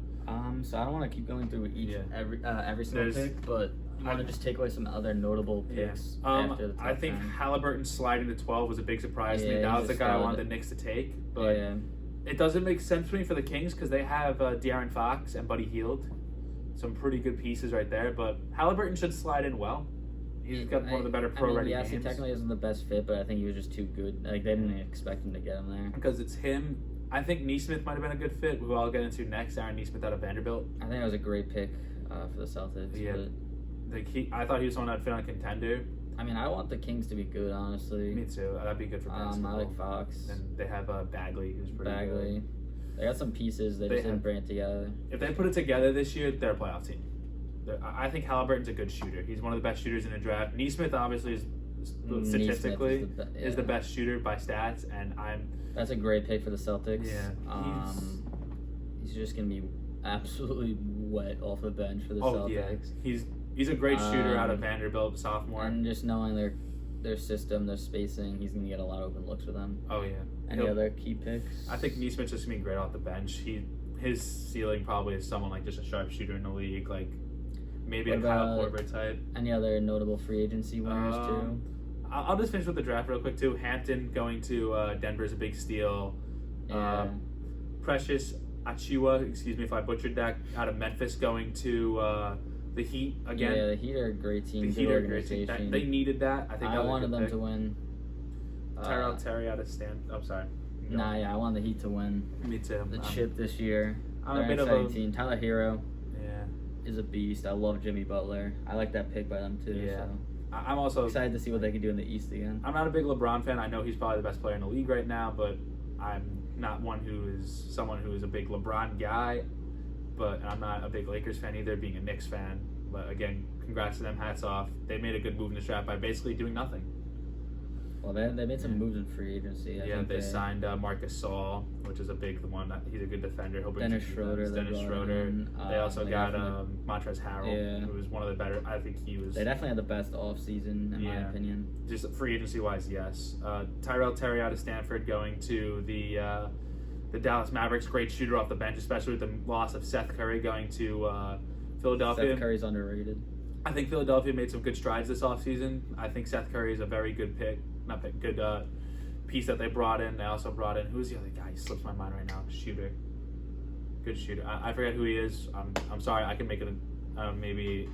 So I don't want to keep going through every single pick, but I want to just take away some other notable picks after the top I think 10. Halliburton sliding to 12 was a big surprise to me. That was the guy I wanted the Knicks to take, but it doesn't make sense for me for the Kings because they have De'Aaron Fox and Buddy Hield, some pretty good pieces right there. But Halliburton should slide in well. He's got one of the better pro-ready games. He technically isn't the best fit, but I think he was just too good. Like they didn't expect him to get him there because it's him. I think Neesmith might have been a good fit, who I'll get into next. Aaron Neesmith out of Vanderbilt. I think that was a great pick for the Celtics. Yeah, I thought he was someone that'd fit on a contender. I mean, I want the Kings to be good, honestly. Me too. That'd be good for basketball. I like Fox. And they have Bagley, who's pretty good. They got some pieces. They just didn't bring it together. If they put it together this year, they're a playoff team. I think Halliburton's a good shooter. He's one of the best shooters in the draft. Neesmith obviously is statistically is the best shooter by stats, and That's a great pick for the Celtics. Yeah, he's just gonna be absolutely wet off the bench for the Celtics. Yeah. He's a great shooter out of Vanderbilt, sophomore. And just knowing their system, their spacing, he's gonna get a lot of open looks with them. Oh yeah. Any other key picks? I think Neesmith's just gonna be great off the bench. His ceiling probably is someone like just a sharpshooter in the league, like. Maybe a Kyle Korver type. Any other notable free agency winners too? I'll just finish with the draft real quick too. Hampton going to Denver is a big steal. Yeah. Precious Achiuwa, excuse me if I butchered that, out of Memphis going to the Heat again. Yeah, the Heat are a great team. The Heat are a great team. They needed that. I think I wanted them to win. Tyrell Terry out of Stanford. I'm sorry. I want the Heat to win. Me too. The chip this year. I'm They're a bit an of exciting team. Tyler Hero. Yeah. Is a beast. I love Jimmy Butler. I like that pick by them too. Yeah. So. I'm also excited to see what they can do in the East again. I'm not a big LeBron fan. I know he's probably the best player in the league right now, but I'm not someone who is a big LeBron guy. But I'm not a big Lakers fan either, being a Knicks fan. But again, congrats to them. Hats off. They made a good move in the draft by basically doing nothing. Well, they made some moves in free agency. I think they signed Marcus Gasol, which is a big one. He's a good defender. Dennis Schroeder. They also got Montrezl Harrell, who was one of the better. I think he was. They definitely had the best offseason, in my opinion. Just free agency wise, yes. Tyrell Terry out of Stanford going to the Dallas Mavericks. Great shooter off the bench, especially with the loss of Seth Curry going to Philadelphia. Seth Curry's underrated. I think Philadelphia made some good strides this offseason. I think Seth Curry is a very good pick. Not pick, good piece that they brought in. They also brought in, who's the other guy? He slips my mind right now. Shooter. Good shooter. I forget who he is. I'm sorry. I can make it. Maybe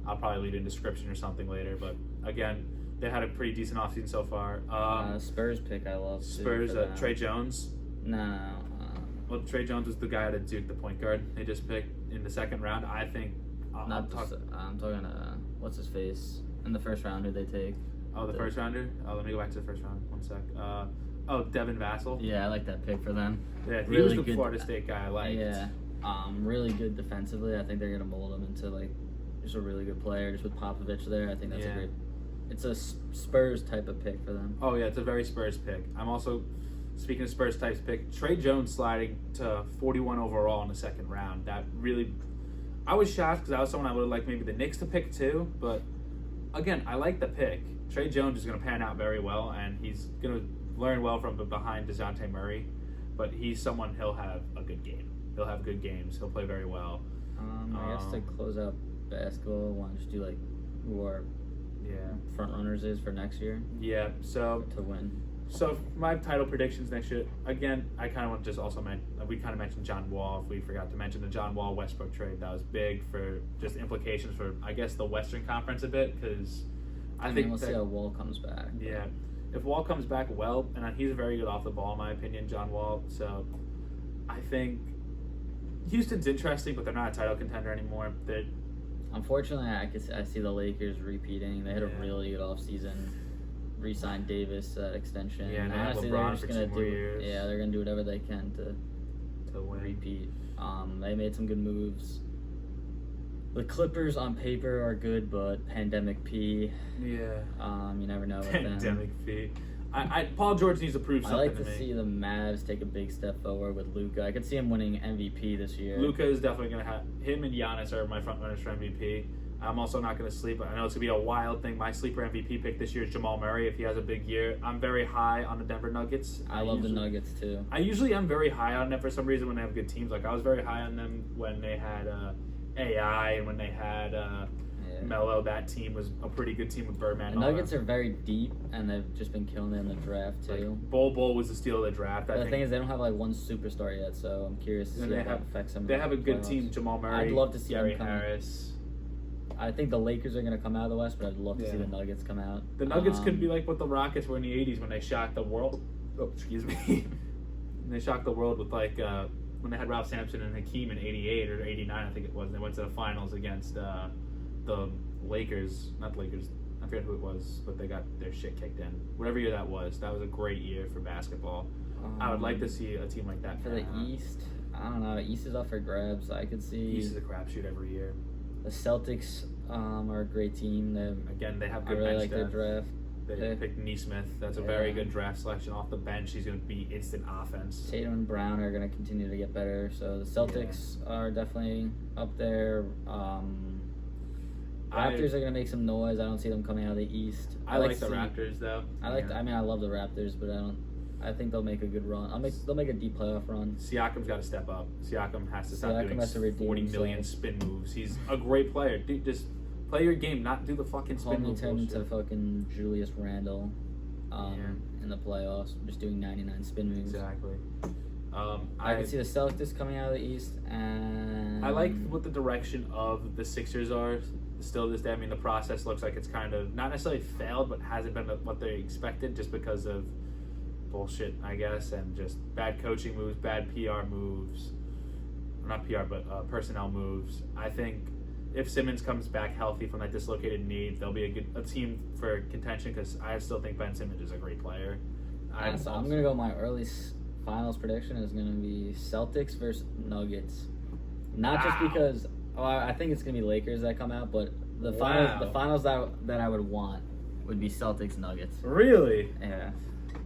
I'll probably leave it in description or something later. But again, they had a pretty decent offseason so far. Spurs pick I love. Spurs. Trey Jones. No. Well, Trey Jones was the guy out of Duke, the point guard. They just picked in the second round. I think. I'm talking. What's his face in the first round? Who they take? Oh, the first rounder? Oh, let me go back to the first round. 1 sec. Devin Vassell. Yeah, I like that pick for them. Yeah, he was the Florida State guy I liked. Yeah. Really good defensively. I think they're going to mold him into, just a really good player. Just with Popovich there, I think that's a great... It's a Spurs type of pick for them. Oh, yeah, it's a very Spurs pick. I'm also, speaking of Spurs types pick, Trey Jones sliding to 41 overall in the second round. That really... I was shocked because that was someone I would have liked maybe the Knicks to pick too, but again, I like the pick. Trey Jones is going to pan out very well, and he's going to learn well from behind DeJounte Murray, but he's someone he'll have a good game. He'll have good games. He'll play very well. I guess to close out basketball, I want to just do who our front runners is for next year. Yeah, so to win. So my title predictions next year, again, I kind of want to just also we kind of mentioned John Wall. If we forgot to mention the John Wall Westbrook trade, that was big for just implications for, I guess, the Western Conference a bit, because I think we'll see how Wall comes back. Yeah, if Wall comes back well, and he's very good off the ball in my opinion, John Wall. So I think Houston's interesting, but they're not a title contender anymore. Unfortunately, I see the Lakers repeating. They had a really good offseason. Re-signed Davis extension. Yeah, and honestly, LeBron they're just gonna do. Years. Yeah, they're gonna do whatever they can to win. Repeat. They made some good moves. The Clippers on paper are good, but Pandemic P. Yeah. You never know with them. Pandemic P. Paul George needs to prove I something like to me. see the Mavs take a big step forward with Luka. I could see him winning MVP this year. Luka is definitely going to have him and Giannis are my front runners for MVP. I'm also not going to sleep. I know it's going to be a wild thing. My sleeper MVP pick this year is Jamal Murray if he has a big year. I'm very high on the Denver Nuggets. I love the Nuggets too. I usually am very high on them for some reason when they have good teams. Like I was very high on them when they had AI and when they had Melo. That team was a pretty good team with Birdman. The Nuggets are very deep, and they've just been killing it in the draft too. Like, Bol was the steal of the draft. The thing is, they don't have like one superstar yet, so I'm curious to see how that affects them. They have a good team: Jamal Murray, I'd love to see Gary them come Harris. I think the Lakers are going to come out of the West, but I'd love to see the Nuggets come out. The Nuggets could be like what the Rockets were in the '80s when they shocked the world. Oh, excuse me. They shocked the world with like when they had Ralph Sampson and Hakeem in '88 or '89, I think it was. And they went to the finals against the Lakers. Not the Lakers. I forget who it was, but they got their shit kicked in. Whatever year that was a great year for basketball. I would like to see a team like that. For the East, I don't know. East is up for grabs. I could see. East is a crapshoot every year. The Celtics are a great team. They have good I really bench like their depth. draft. They picked Neesmith. That's a very good draft selection off the bench. He's going to be instant offense. Tatum and Brown are going to continue to get better. So the Celtics are definitely up there. Raptors are going to make some noise. I don't see them coming out of the East. I like the Raptors though. I love the Raptors, but I think they'll make a good run. They'll make a deep playoff run. Siakam's got to step up. Siakam has to stop doing 40 million spin moves. He's a great player. Dude, just play your game, not do the fucking spin moves. Turned into fucking Julius Randle in the playoffs, just doing 99 spin moves. Exactly. I can see the Celtics coming out of the East, and I like what the direction of the Sixers are. Still this day, I mean, the process looks like it's kind of not necessarily failed, but hasn't been what they expected just because of bullshit, I guess, and just bad coaching moves, bad PR moves. Not PR, but personnel moves. I think if Simmons comes back healthy from that dislocated knee, they'll be a team for contention because I still think Ben Simmons is a great player. I'm going to go my early finals prediction is going to be Celtics versus Nuggets. Not just because I think it's going to be Lakers that come out, but the finals that I would want would be Celtics Nuggets. Really? Yeah.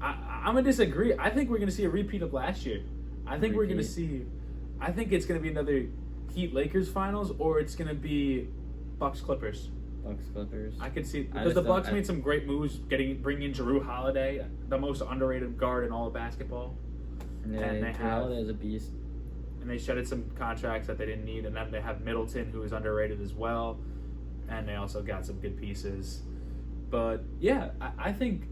I'm going to disagree. I think we're going to see a repeat of last year. I think we're going to see... I think it's going to be another Heat Lakers finals, or it's going to be Bucks Clippers. Bucks Clippers. I could see because the Bucks made some great moves, bringing in Jrue Holiday, the most underrated guard in all of basketball. Yeah, and they Holiday is a beast. And they shedded some contracts that they didn't need, and then they have Middleton, who is underrated as well, and they also got some good pieces. But yeah, I think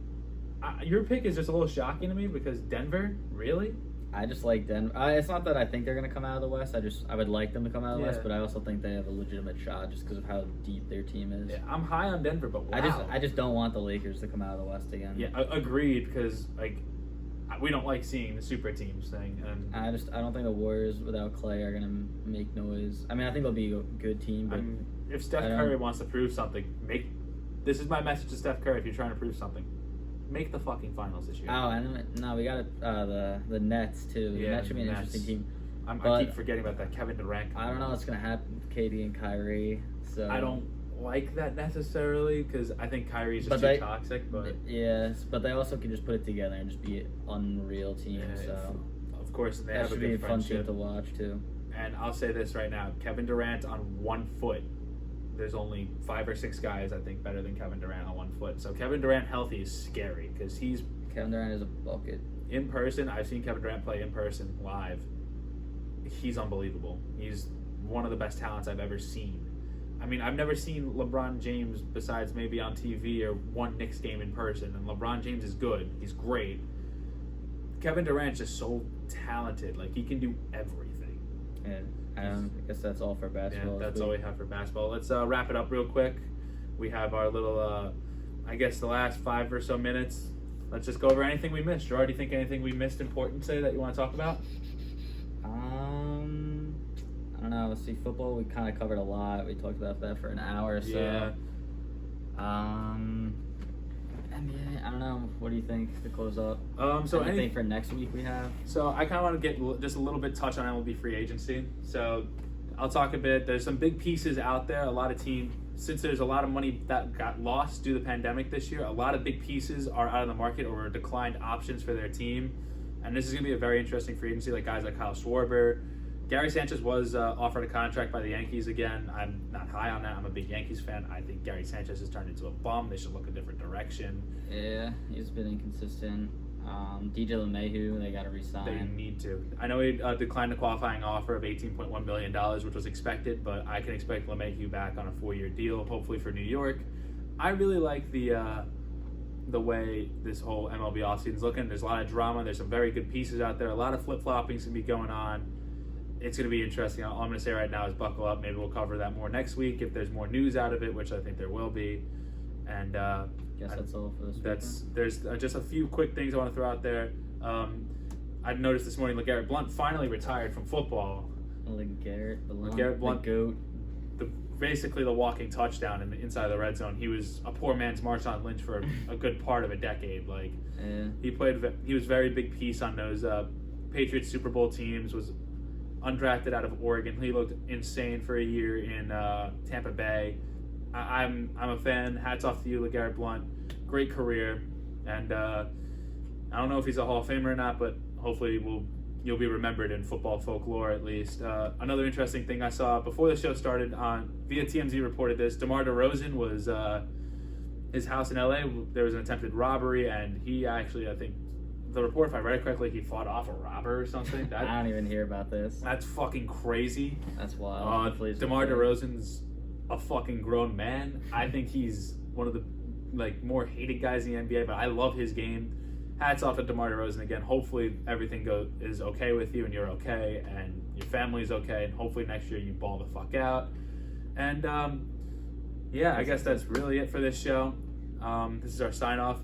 your pick is just a little shocking to me because Denver, really? I just like Denver. It's not that I think they're going to come out of the West. I would like them to come out of the West, but I also think they have a legitimate shot just because of how deep their team is. Yeah, I'm high on Denver, but wow. I just don't want the Lakers to come out of the West again. Yeah, agreed, because we don't like seeing the super teams thing. And I don't think the Warriors without Clay are going to make noise. I mean, I think they'll be a good team, but if Steph Curry wants to prove something, this is my message to Steph Curry. If you're trying to prove something, make the fucking finals this year. Oh, and no, we got the Nets too. The Nets should be an interesting team. I keep forgetting about that Kevin Durant. I don't know what's gonna happen with KD and Kyrie. So I don't like that necessarily because I think Kyrie's just too toxic. But yes, but they also can just put it together and just be an unreal team. Yeah, so of course they that have a should good be a fun friendship team to watch too. And I'll say this right now: Kevin Durant on 1 foot. There's only 5 or 6 guys I think better than Kevin Durant on 1 foot. So Kevin Durant healthy is scary because Kevin Durant is a bucket. In person, I've seen Kevin Durant play in person live. He's unbelievable. He's one of the best talents I've ever seen. I mean, I've never seen LeBron James besides maybe on TV or one Knicks game in person. And LeBron James is good. He's great. Kevin Durant's just so talented. Like, he can do everything. And I guess that's all for basketball. Yeah, that's all we have for basketball. Let's wrap it up real quick. We have our little, I guess the last 5 or so minutes. Let's just go over anything we missed. Gerard, do you think anything we missed important today that you want to talk about? I don't know. See, football, we kind of covered a lot. We talked about that for an hour or so. Yeah. NBA, I don't know. What do you think to close up? So anything for next week we have? So I kind of want to get just a little bit touch on MLB free agency. So I'll talk a bit. There's some big pieces out there. A lot of teams, since there's a lot of money that got lost due to the pandemic this year, a lot of big pieces are out of the market or declined options for their team. And this is going to be a very interesting free agency, like guys like Kyle Schwarber. Gary Sanchez was offered a contract by the Yankees again. I'm not high on that. I'm a big Yankees fan. I think Gary Sanchez has turned into a bum. They should look a different direction. Yeah, he's been inconsistent. DJ LeMahieu, they got to re-sign. They need to. I know he declined the qualifying offer of $18.1 million, which was expected, but I can expect LeMahieu back on a 4-year deal, hopefully for New York. I really like the way this whole MLB offseason is looking. There's a lot of drama. There's some very good pieces out there. A lot of flip-flopping is going to be going on. It's going to be interesting. All I'm going to say right now is buckle up. Maybe we'll cover that more next week if there's more news out of it, which I think there will be. And guess that's all for this week. There's just a few quick things I want to throw out there. I've noticed this morning LeGarrette Blount finally retired from football. LeGarrette Blount, the GOAT. Basically the walking touchdown in the inside of the red zone. He was a poor man's Marshawn Lynch for a good part of a decade. Like he was a very big piece on those Patriots Super Bowl teams. Was undrafted out of Oregon. He looked insane for a year in Tampa Bay. I'm a fan. Hats off to you, LeGarrette Blount. Great career, and I don't know if he's a Hall of Famer or not, but hopefully you'll be remembered in football folklore at least. Another interesting thing I saw before the show started via TMZ reported this. DeMar DeRozan was his house in LA. There was an attempted robbery, and he actually, I think, the report, if I read it correctly, he fought off a robber or something. I don't even hear about this. That's fucking crazy. That's wild. DeMar DeRozan's a fucking grown man. I think he's one of the more hated guys in the NBA, but I love his game. Hats off to DeMar DeRozan again. Hopefully everything is okay with you and you're okay and your family's okay, and hopefully next year you ball the fuck out. And I guess that's really it for this show. This is our sign off.